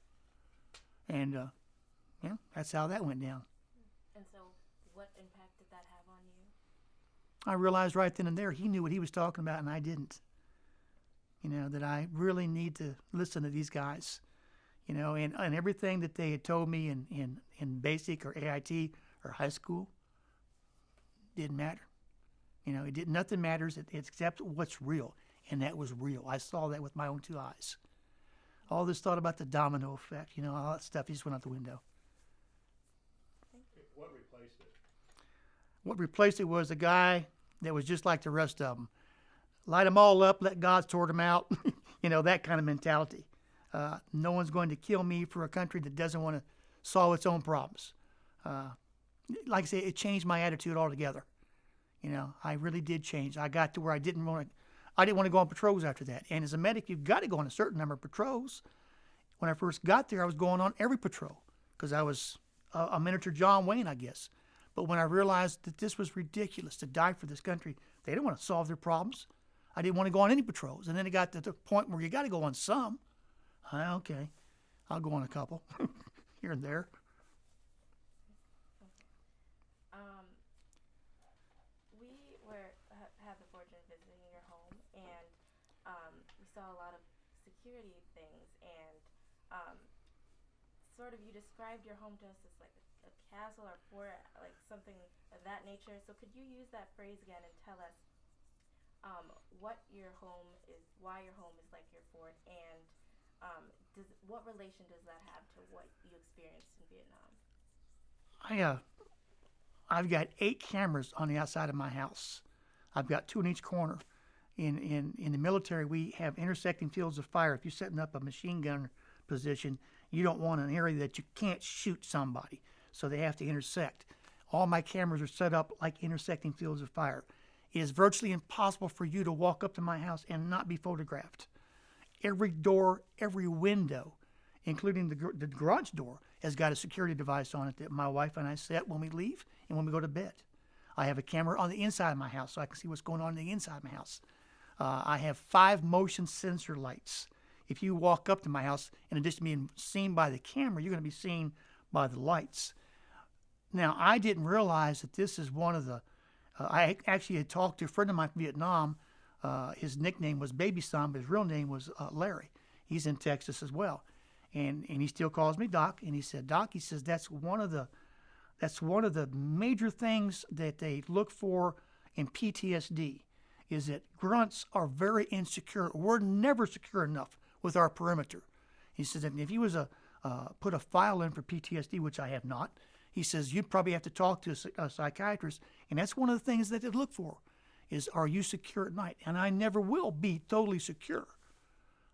And, that's how that went down. And so, what impact did that have on you? I realized right then and there he knew what he was talking about, and I didn't. That I really need to listen to these guys. And everything that they had told me in basic or AIT or high school didn't matter. Nothing matters except what's real, and that was real. I saw that with my own two eyes. All this thought about the domino effect, all that stuff just went out the window. What replaced it? What replaced it was a guy that was just like the rest of them. Light them all up, let God sort them out, that kind of mentality. No one's going to kill me for a country that doesn't want to solve its own problems. Like I say, it changed my attitude altogether. I really did change. I got to where I didn't want to go on patrols after that. And as a medic, you've got to go on a certain number of patrols. When I first got there, I was going on every patrol because I was a miniature John Wayne, I guess. But when I realized that this was ridiculous to die for this country, they didn't want to solve their problems. I didn't want to go on any patrols. And then it got to the point where you got to go on some. Okay, I'll go on a couple here and there. We had the fortune of visiting your home, and we saw a lot of security things, and sort of you described your home to us as like a castle or fort, like something of that nature. So could you use that phrase again and tell us what your home is, why your home is like your fort, and what relation does that have to what you experienced in Vietnam? I've got 8 cameras on the outside of my house. I've got 2 in each corner. In the military, we have intersecting fields of fire. If you're setting up a machine gun position, you don't want an area that you can't shoot somebody, so they have to intersect. All my cameras are set up like intersecting fields of fire. It is virtually impossible for you to walk up to my house and not be photographed. Every door, every window including the garage door, has got a security device on it that my wife and I set when we leave and when we go to bed. I have a camera on the inside of my house so I can see what's going on in the inside of my house. I have 5 motion sensor lights. If you walk up to my house, in addition to being seen by the camera, you're going to be seen by the lights. Now, I didn't realize that this is one of the... I actually had talked to a friend of mine from Vietnam. His nickname was Baby Son, but his real name was Larry. He's in Texas as well. And he still calls me Doc. And he said, Doc, he says, that's one of the major things that they look for in PTSD, is that grunts are very insecure. We're never secure enough with our perimeter. He says, if you was put a file in for PTSD, which I have not, he says, you'd probably have to talk to a psychiatrist. And that's one of the things that they look for, is are you secure at night? And I never will be totally secure.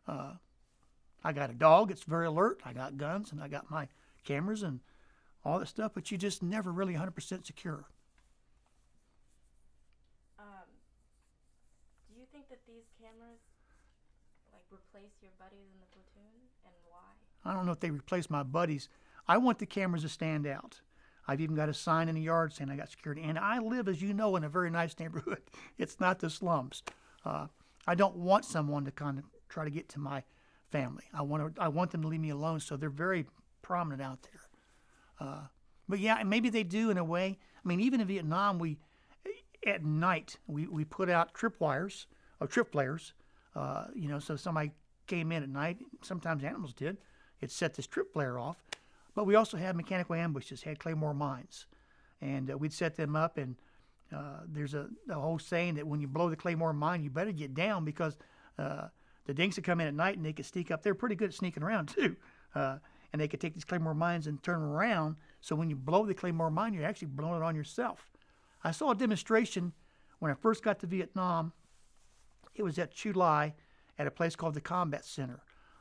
I got a dog. It's very alert. I got guns, and I got my cameras and all that stuff, but you just never really 100% secure. Do you think that these cameras like replace your buddies in the platoon, and why? I don't know if they replace my buddies. I want the cameras to stand out. I've even got a sign in the yard saying I got security. And I live, as you know, in a very nice neighborhood. It's not the slums. I don't want someone to kind of try to get to my family. I want them to leave me alone, so they're very prominent out there. But yeah, maybe they do in a way. I mean, even in Vietnam, at night we put out tripwires or trip flares. So somebody came in at night. Sometimes animals did. It set this trip flare off. But we also had mechanical ambushes, had claymore mines, and we'd set them up. And there's a whole saying that when you blow the claymore mine, you better get down, because the dinks would come in at night and they could sneak up. They're pretty good at sneaking around too, and they could take these claymore mines and turn them around. So when you blow the claymore mine, you're actually blowing it on yourself. I saw a demonstration when I first got to Vietnam. It was at Chu Lai at a place called the Combat Center.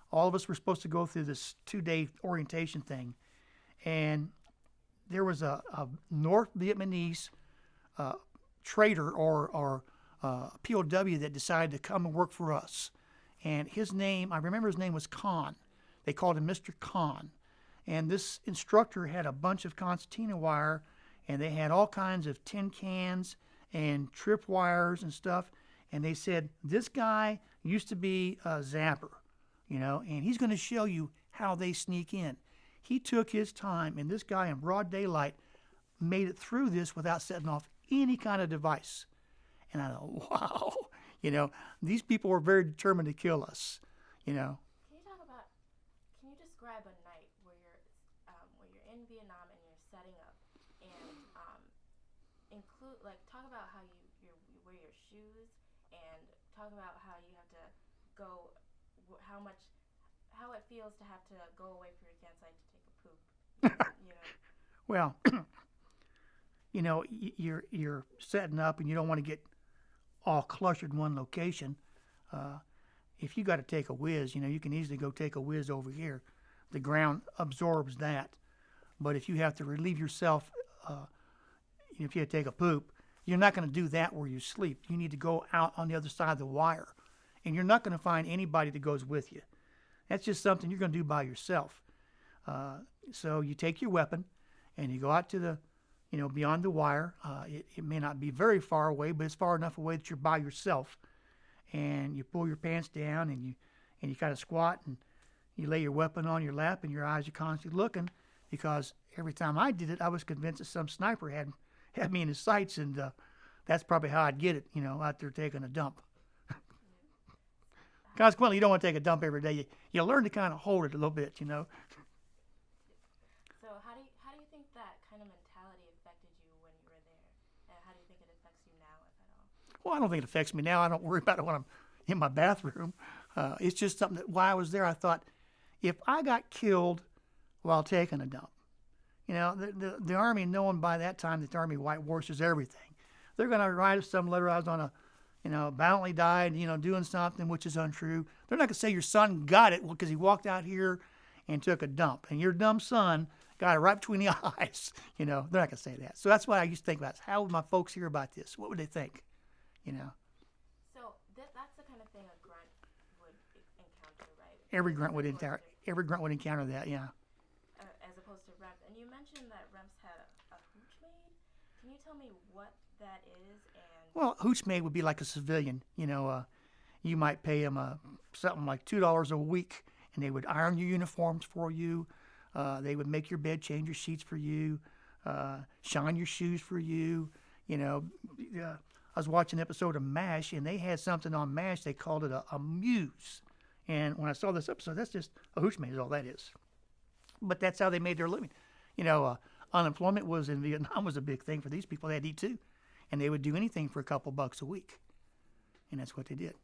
All of us were supposed to go through this 2-day orientation thing. And there was a North Vietnamese traitor or POW that decided to come and work for us. And his name, I remember his name was Khan. They called him Mr. Khan. And this instructor had a bunch of concertina wire, and they had all kinds of tin cans and trip wires and stuff. And they said, this guy used to be a zapper, and he's going to show you how they sneak in. He took his time, and this guy in broad daylight made it through this without setting off any kind of device. And I thought, wow, these people were very determined to kill us, Can you describe a night where you're in Vietnam and you're setting up, and talk about how you wear your shoes, and talk about how you have to go, how it feels to have to go away from your campsite to take a poop. Well, you're setting up and you don't want to get all clustered in one location. If you got to take a whiz, you can easily go take a whiz over here. The ground absorbs that. But if you have to relieve yourself, if you have to take a poop, you're not going to do that where you sleep. You need to go out on the other side of the wire. And you're not going to find anybody that goes with you. That's just something you're going to do by yourself. So you take your weapon and you go out to the, beyond the wire. It may not be very far away, but it's far enough away that you're by yourself. And you pull your pants down and you kind of squat and you lay your weapon on your lap, and your eyes are constantly looking, because every time I did it, I was convinced that some sniper had me in his sights, and that's probably how I'd get it, out there taking a dump. Consequently, you don't want to take a dump every day. You learn to kind of hold it a little bit, So how do you think that kind of mentality affected you when you were there? And how do you think it affects you now, if at all? Well, I don't think it affects me now. I don't worry about it when I'm in my bathroom. It's just something that while I was there, I thought, if I got killed while taking a dump, the Army, knowing by that time that the Army whitewashes everything, they're going to write us some letter I was on a valiantly died, doing something which is untrue. They're not going to say your son got it because he walked out here and took a dump, and your dumb son got it right between the eyes. They're not going to say that. So that's what I used to think about. How would my folks hear about this? What would they think? So that's the kind of thing a grunt would encounter, right? Every grunt would encounter. every grunt would encounter that. Yeah. As opposed to Remps. And you mentioned that Remps had a hooch maid. Can you tell me what that is? And Well, hooch maid would be like a civilian. You might pay them something like $2 a week, and they would iron your uniforms for you. They would make your bed, change your sheets for you, shine your shoes for you. I was watching an episode of MASH, and they had something on MASH. They called it a muse. And when I saw this episode, that's just a hooch maid is all that is. But that's how they made their living. Unemployment was in Vietnam was a big thing for these people. They had to eat too. And they would do anything for a couple bucks a week. And that's what they did.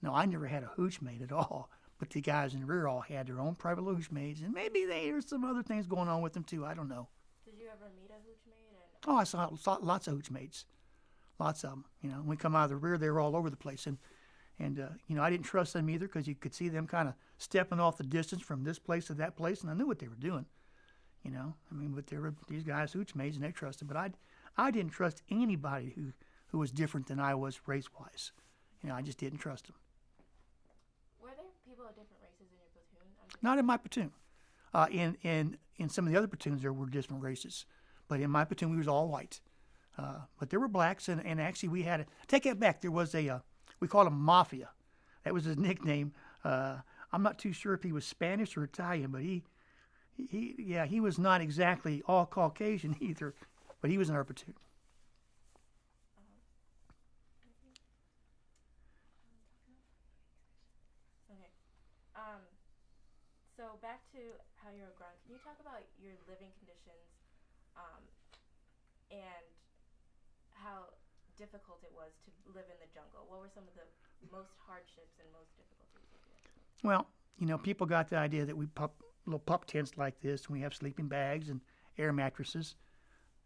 No, I never had a hooch maid at all. But the guys in the rear all had their own private hooch maids. And maybe there's some other things going on with them too. I don't know. did you ever meet a hooch maid? Oh, I saw lots of hooch maids. Lots of them. When we come out of the rear, they were all over the place. And I didn't trust them either because you could see them kind of stepping off the distance from this place to that place. And I knew what they were doing. But they were these guys hooch maids and they trusted. But I didn't trust anybody who was different than I was race-wise. I just didn't trust them. Were there people of different races in your platoon? Not in my platoon. In some of the other platoons, there were different races. But in my platoon, we was all white. But there were blacks, and actually we had take that back. There was we called him Mafia. That was his nickname. I'm not too sure if he was Spanish or Italian, but he was not exactly all Caucasian either, but he was in our platoon. Okay. So back to how you were growing. Can you talk about your living conditions, and how difficult it was to live in the jungle? What were some of the most hardships and most difficulties of it? Well, people got the idea that we little pup tents like this, and we have sleeping bags and air mattresses.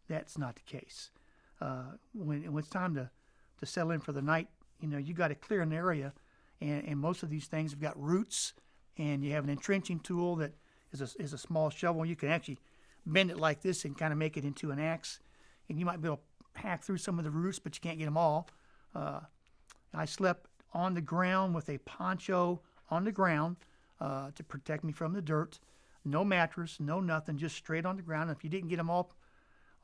That's not the case. When it's time to settle in for the night, you got to clear an area, and most of these things have got roots, and you have an entrenching tool that is a small shovel. You can actually bend it like this and kind of make it into an axe, and you might be able to hack through some of the roots, but you can't get them all. I slept on the ground with a poncho on the ground to protect me from the dirt. No mattress, no nothing, just straight on the ground. And if you didn't get them all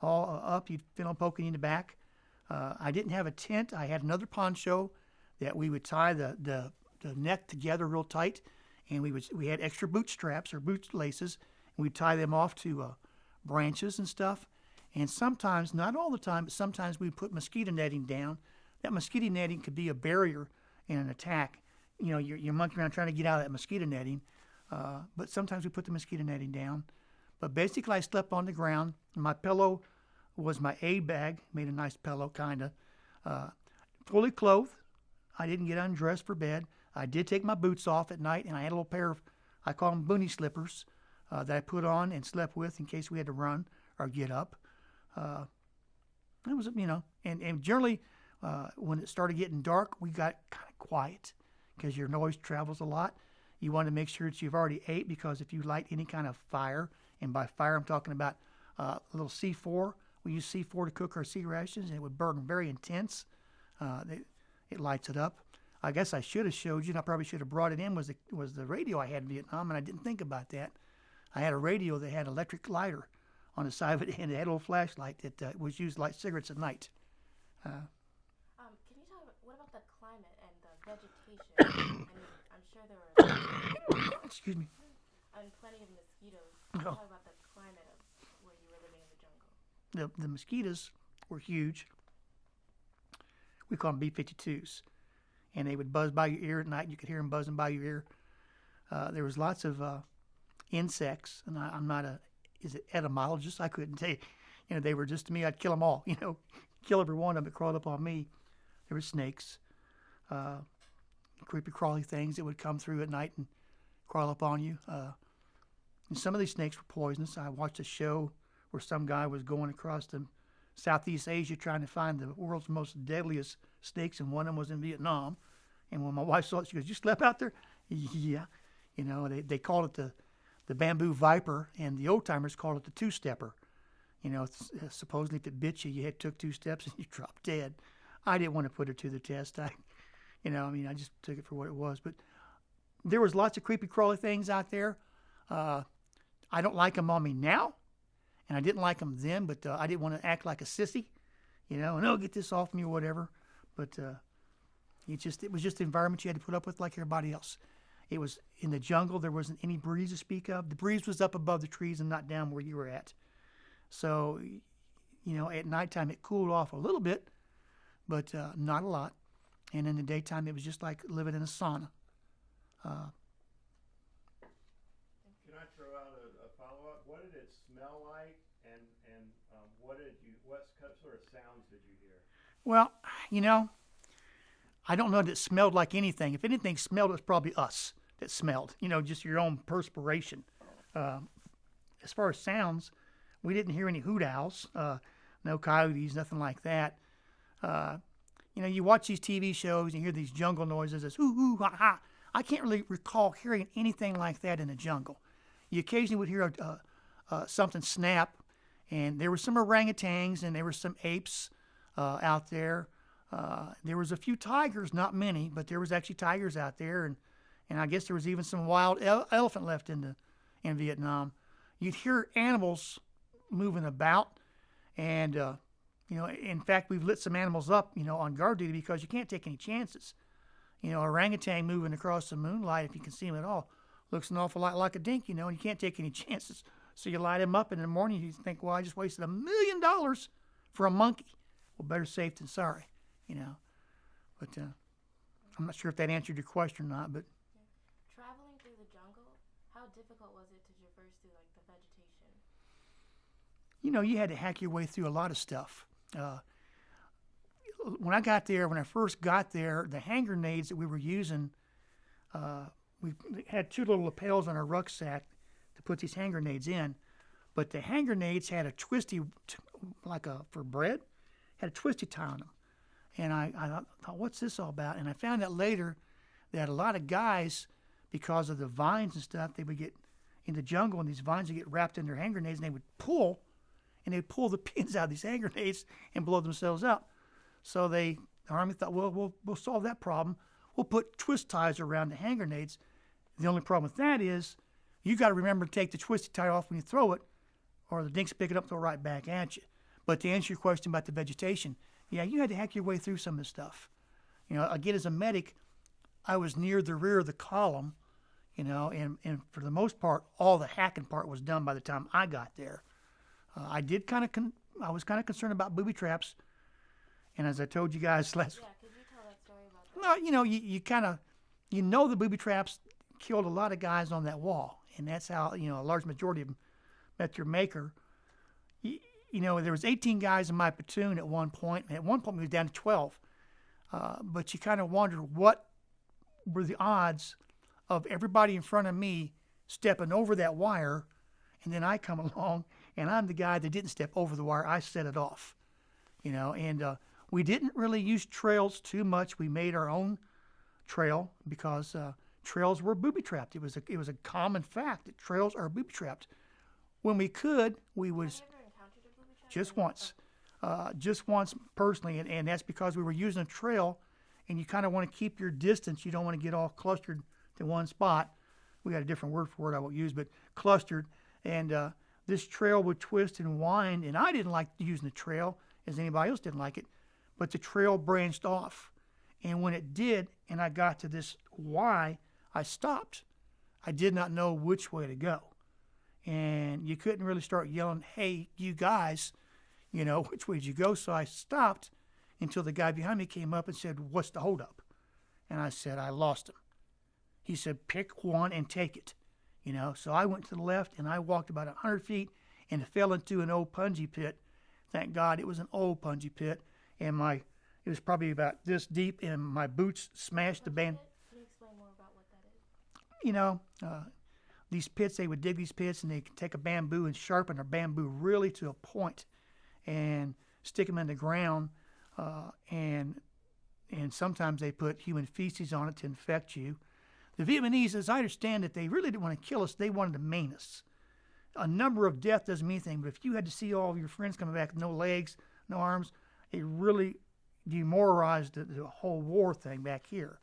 up, you'd feel them poking you in the back. I didn't have a tent. I had another poncho that we would tie the neck together real tight, and we had extra boot straps or boot laces, and we'd tie them off to branches and stuff. And sometimes, not all the time, but sometimes we'd put mosquito netting down. That mosquito netting could be a barrier in an attack. You're monkeying around trying to get out of that mosquito netting, but sometimes we put the mosquito netting down. But basically, I slept on the ground. My pillow was my A bag, made a nice pillow, kind of. Fully clothed. I didn't get undressed for bed. I did take my boots off at night, and I had a little pair of, I call them boonie slippers, that I put on and slept with in case we had to run or get up. It was, and generally, when it started getting dark, we got kind of quiet because your noise travels a lot. You want to make sure that you've already ate, because if you light any kind of fire, and by fire I'm talking about a little C4. We use C4 to cook our sea rations, and it would burn very intense. It lights it up. I guess I should have showed you, and I probably should have brought it in, was the radio I had in Vietnam, and I didn't think about that. I had a radio that had electric lighter on the side of it, and it had a little flashlight that was used to light cigarettes at night. Can you talk about, what about the climate and the vegetation? I'm sure there were Excuse me. and plenty of mosquitoes. Can you talk about the climate of where you were living in the jungle? The mosquitoes were huge. We call them B-52s. And they would buzz by your ear at night. You could hear them buzzing by your ear. There was lots of insects, and I'm not is it etymologist? I couldn't tell you. They were just, to me, I'd kill them all. Kill every one of them that crawled up on me. There were snakes, creepy crawly things that would come through at night and crawl up on you. And some of these snakes were poisonous. I watched a show where some guy was going across the Southeast Asia trying to find the world's most deadliest snakes, and one of them was in Vietnam. And when my wife saw it, she goes, "You slept out there?" Yeah. They called it the bamboo viper, and the old timers called it the two-stepper. Supposedly if it bit you, you took 2 steps and you dropped dead. I didn't want to put it to the test. I just took it for what it was. But there was lots of creepy crawly things out there. I don't like them on me now, and I didn't like them then, but I didn't want to act like a sissy, and oh, get this off me or whatever. But it was just the environment you had to put up with like everybody else. It was in the jungle. There wasn't any breeze to speak of. The breeze was up above the trees and not down where you were at. So, at nighttime it cooled off a little bit, but not a lot. And in the daytime it was just like living in a sauna. Can I throw out a follow-up? What did it smell like, and what sort of sounds did you hear? Well, I don't know that it smelled like anything. If anything smelled, it was probably us that smelled, just your own perspiration. As far as sounds, we didn't hear any hoot owls, no coyotes, nothing like that. You watch these TV shows and you hear these jungle noises, this hoo hoo ha ha. I can't really recall hearing anything like that in the jungle. You occasionally would hear something snap, and there were some orangutans and there were some apes out there. There was a few tigers, not many, but there was actually tigers out there, and I guess there was even some wild elephant left in Vietnam. You'd hear animals moving about, and in fact, we've lit some animals up, on guard duty because you can't take any chances. Orangutan moving across the moonlight, if you can see him at all, looks an awful lot like a dink, and you can't take any chances. So you light him up, and in the morning you think, well, I just wasted $1 million for a monkey. Well, better safe than sorry, But I'm not sure if that answered your question or not, but. Traveling through the jungle, how difficult was it to traverse through the vegetation? You had to hack your way through a lot of stuff. When I first got there, the hand grenades that we were using, we had 2 little lapels on our rucksack to put these hand grenades in, but the hand grenades had a twisty, for bread, had a twisty tie on them. And I thought, what's this all about? And I found out later that a lot of guys, because of the vines and stuff, they would get in the jungle and these vines would get wrapped in their hand grenades, and they would pull the pins out of these hand grenades and blow themselves up. So the Army thought, well, we'll solve that problem. We'll put twist ties around the hand grenades. The only problem with that is you got to remember to take the twisty tie off when you throw it, or the dinks pick it up and throw it right back at you. But to answer your question about the vegetation, yeah, you had to hack your way through some of this stuff. Again, as a medic, I was near the rear of the column, and for the most part, all the hacking part was done by the time I got there. I was kind of concerned about booby traps, and as I told you guys last. Yeah, could you tell that story about that? Well, the booby traps killed a lot of guys on that wall, and that's how a large majority of them met their maker. There was 18 guys in my platoon at one point, and at one point we was down to 12. But you kind of wonder what were the odds of everybody in front of me stepping over that wire, and then I come along, and I'm the guy that didn't step over the wire. I set it off, and we didn't really use trails too much. We made our own trail because trails were booby trapped. It was a common fact that trails are booby trapped. When we could, we would. Have you ever encountered a booby trap? Just once personally, and that's because we were using a trail, and you kind of want to keep your distance. You don't want to get all clustered to one spot. We got a different word for it I won't use, but clustered. And this trail would twist and wind, and I didn't like using the trail, as anybody else didn't like it, but the trail branched off. And when it did, and I got to this Y, I stopped. I did not know which way to go. And you couldn't really start yelling, hey, you guys, which way did you go? So I stopped until the guy behind me came up and said, what's the holdup? And I said, I lost him. He said, pick one and take it. So I went to the left, and I walked about 100 feet and fell into an old punji pit. Thank God it was an old punji pit, and it was probably about this deep, and my boots smashed the band. Can you explain more about what that is? These pits, they would dig these pits, and they could take a bamboo and sharpen a bamboo really to a point and stick them in the ground, and sometimes they put human feces on it to infect you. The Vietnamese, as I understand it, they really didn't want to kill us. They wanted to maim us. A number of death doesn't mean anything, but if you had to see all of your friends coming back with no legs, no arms, it really demoralized the whole war thing back here.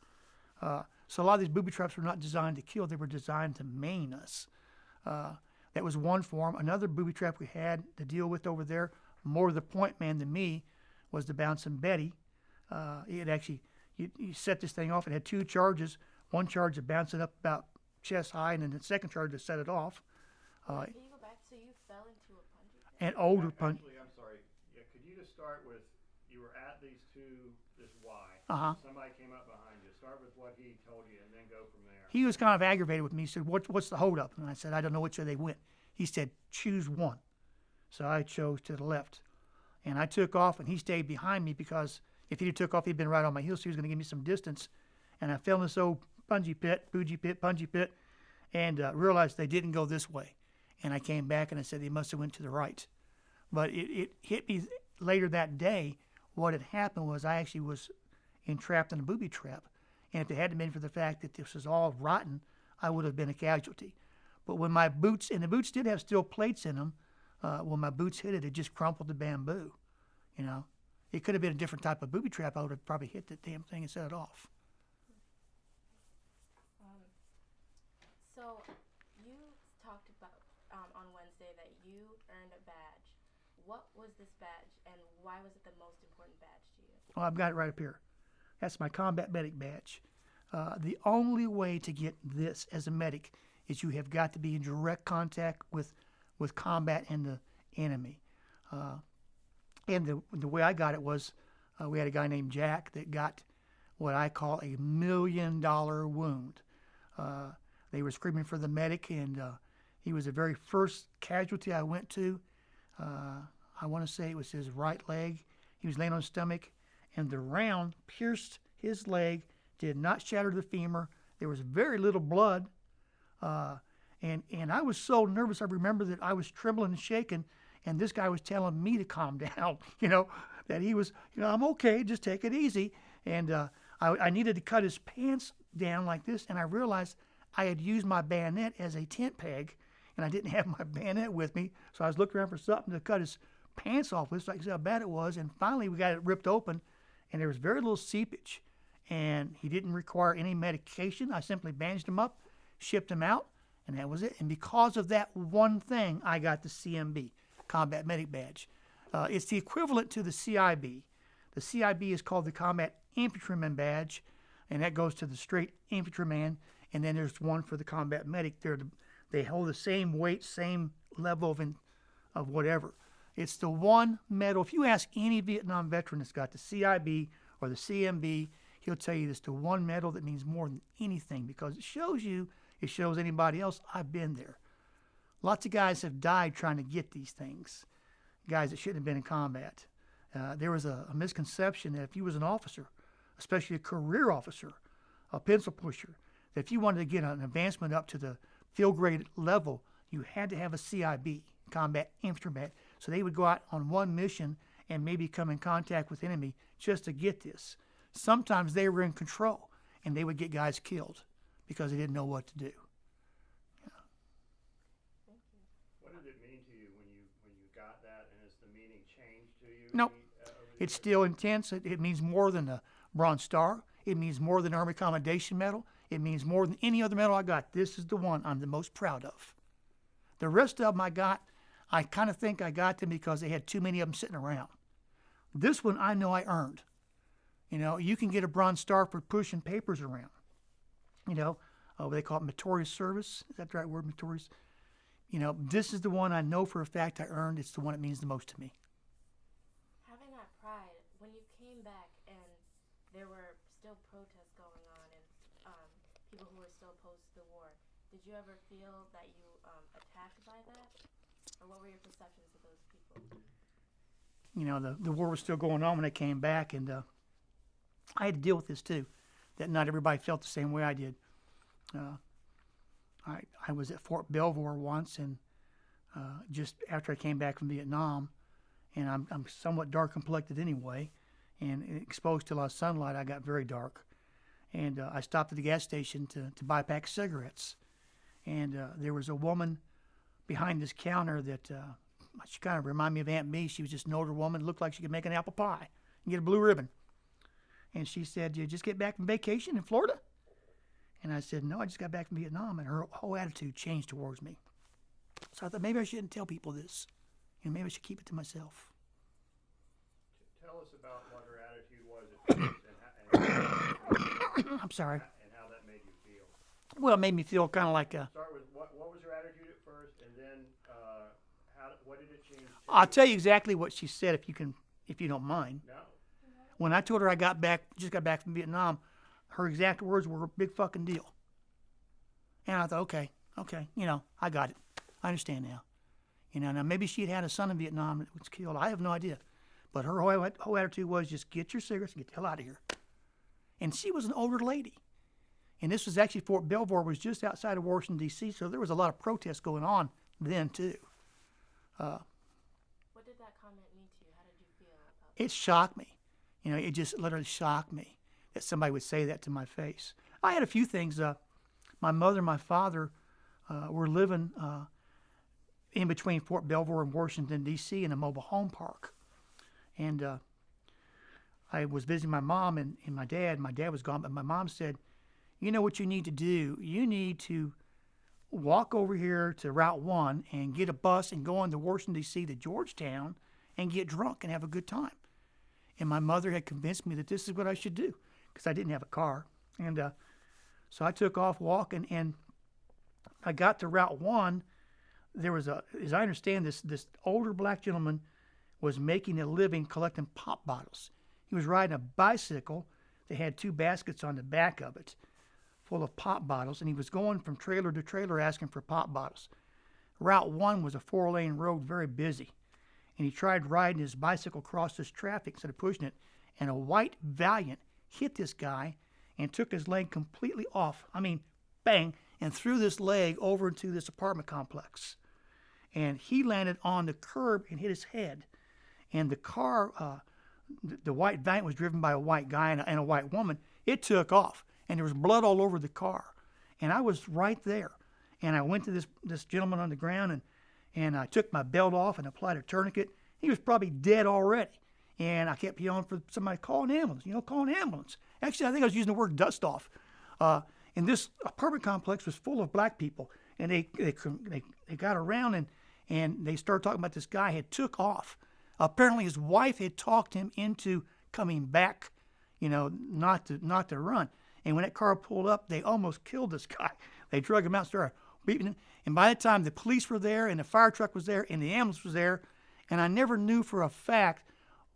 So a lot of these booby traps were not designed to kill. They were designed to maim us. That was one form. Another booby trap we had to deal with over there, more the point man than me, was the Bouncing Betty. It actually, you set this thing off. It had two charges. One charge to bounce it up about chest high, and then the second charge to set it off. Can you go back? So you fell into a bungee pit? And older punch. Actually, I'm sorry. Yeah, could you just start with, you were at these two, this Y. Uh-huh. Somebody came up behind you. Start with what he told you and then go from there. He was kind of aggravated with me. He said, what's the holdup? And I said, I don't know which way they went. He said, choose one. So I chose to the left. And I took off, and he stayed behind me because if he took off, he'd been right on my heels, so he was going to give me some distance. And I fell in this old bungee pit, and realized they didn't go this way. And I came back, and I said they must have went to the right. But it hit me later that day. What had happened was I actually was entrapped in a booby trap. And if it hadn't been for the fact that this was all rotten, I would have been a casualty. But when my boots, and the boots did have steel plates in them, when my boots hit it, it just crumpled the bamboo. You know, it could have been a different type of booby trap. I would have probably hit the damn thing and set it off. So you talked about on Wednesday that you earned a badge. What was this badge, and why was it the most important badge to you? Well, I've got it right up here. That's my combat medic badge. The only way to get this as a medic is you have got to be in direct contact with combat and the enemy. And the way I got it was we had a guy named Jack that got what I call a $1 million wound. They were screaming for the medic, and he was the very first casualty I went to. I want to say it was his right leg. He was laying on his stomach, and the round pierced his leg, did not shatter the femur. There was very little blood. And I was so nervous. I remember that I was trembling and shaking, and this guy was telling me to calm down, that he was, I'm okay, just take it easy. And I needed to cut his pants down like this, and I realized I had used my bayonet as a tent peg, and I didn't have my bayonet with me, so I was looking around for something to cut his pants off with, so I could see how bad it was. And finally, we got it ripped open, and there was very little seepage, and he didn't require any medication. I simply bandaged him up, shipped him out, and that was it. And because of that one thing, I got the CMB, Combat Medic Badge. It's the equivalent to the CIB. The CIB is called the Combat Infantryman Badge, and that goes to the straight infantryman. And then there's one for the Combat Medic. They hold the same weight, same level of whatever. It's the one medal. If you ask any Vietnam veteran that's got the CIB or the CMB, he'll tell you it's the one medal that means more than anything, because it shows anybody else, I've been there. Lots of guys have died trying to get these things, guys that shouldn't have been in combat. There was a misconception that if you was an officer, especially a career officer, a pencil pusher, that if you wanted to get an advancement up to the field grade level, you had to have a CIB, Combat Infantryman. So they would go out on one mission and maybe come in contact with enemy just to get this. Sometimes they were in control, and they would get guys killed because they didn't know what to do. What did it mean to you when you got that, and has the meaning changed to you? Nope. It's still intense. It means more than a Bronze Star. It means more than Army Commendation Medal. It means more than any other medal I got. This is the one I'm the most proud of. The rest of them I kind of think I got them because they had too many of them sitting around. This one I know I earned. You can get a Bronze Star for pushing papers around. They call it meritorious service. Is that the right word, meritorious? This is the one I know for a fact I earned. It's the one that means the most to me. Having that pride, when you came back and there were still protests going on and people who were still opposed to the war, did you ever feel that you attacked by that? Or what were your perceptions of those people? The war was still going on when I came back, and I had to deal with this too, that not everybody felt the same way I did. I was at Fort Belvoir once, and just after I came back from Vietnam, and I'm somewhat dark complected anyway, and exposed to a lot of sunlight, I got very dark. And I stopped at the gas station to buy a pack of cigarettes, and there was a woman behind this counter that she kind of reminded me of Aunt Bee. She was just an older woman, looked like she could make an apple pie and get a blue ribbon. And she said, "Did you just get back from vacation in Florida?" And I said, "No, I just got back from Vietnam." And her whole attitude changed towards me. So I thought maybe I shouldn't tell people this. Maybe I should keep it to myself. Tell us about what her attitude was at first I'm sorry. and how that made you feel. Well, it made me feel kind of like a... Start with what was her attitude at first, and then what did it change to? I'll tell you exactly what she said if you don't mind. No. When I told her I just got back from Vietnam, her exact words were a big fucking deal. And I thought, okay, I got it. I understand now. Now maybe she had a son in Vietnam that was killed. I have no idea. But her whole attitude was just get your cigarettes and get the hell out of here. And she was an older lady. And this was actually Fort Belvoir was just outside of Washington, D.C., so there was a lot of protests going on then, too. What did that comment mean to you? How did you feel about that? It shocked me. It just literally shocked me that somebody would say that to my face. I had a few things. My mother and my father were living in between Fort Belvoir and Washington, D.C. in a mobile home park. And I was visiting my mom and my dad. My dad was gone, but my mom said, you know what you need to do? You need to walk over here to Route 1 and get a bus and go on to Washington, D.C. to Georgetown and get drunk and have a good time. And my mother had convinced me that this is what I should do because I didn't have a car. And so I took off walking, and I got to Route 1. There was as I understand, this older black gentleman was making a living collecting pop bottles. He was riding a bicycle that had 2 baskets on the back of it full of pop bottles, and he was going from trailer to trailer asking for pop bottles. Route 1 was a 4-lane road, very busy, and he tried riding his bicycle across this traffic instead of pushing it, and a white Valiant hit this guy and took his leg completely off. I mean, bang, and threw this leg over into this apartment complex. And he landed on the curb and hit his head. And the car, the white Valiant was driven by a white guy and a white woman. It took off, and there was blood all over the car. And I was right there. And I went to this gentleman on the ground, and I took my belt off and applied a tourniquet. He was probably dead already. And I kept yelling for somebody to call an ambulance, call an ambulance. Actually, I think I was using the word dust off. And this apartment complex was full of black people. And they got around, and they started talking about this guy had took off. Apparently his wife had talked him into coming back, not to run. And when that car pulled up, they almost killed this guy. They drug him out and started beating him. And by the time the police were there, and the fire truck was there, and the ambulance was there, and I never knew for a fact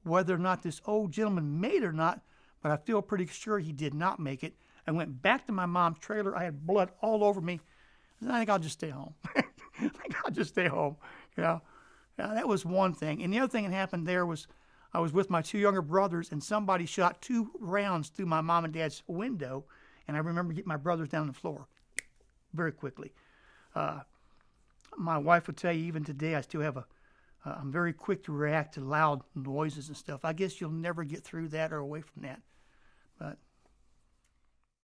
whether or not this old gentleman made it or not, but I feel pretty sure he did not make it. I went back to my mom's trailer. I had blood all over me. I think I'll just stay home. That was one thing. And the other thing that happened there was I was with my 2 younger brothers, and somebody shot 2 rounds through my mom and dad's window, and I remember getting my brothers down on the floor very quickly. My wife would tell you even today I still have I'm very quick to react to loud noises and stuff. I guess you'll never get through that or away from that. But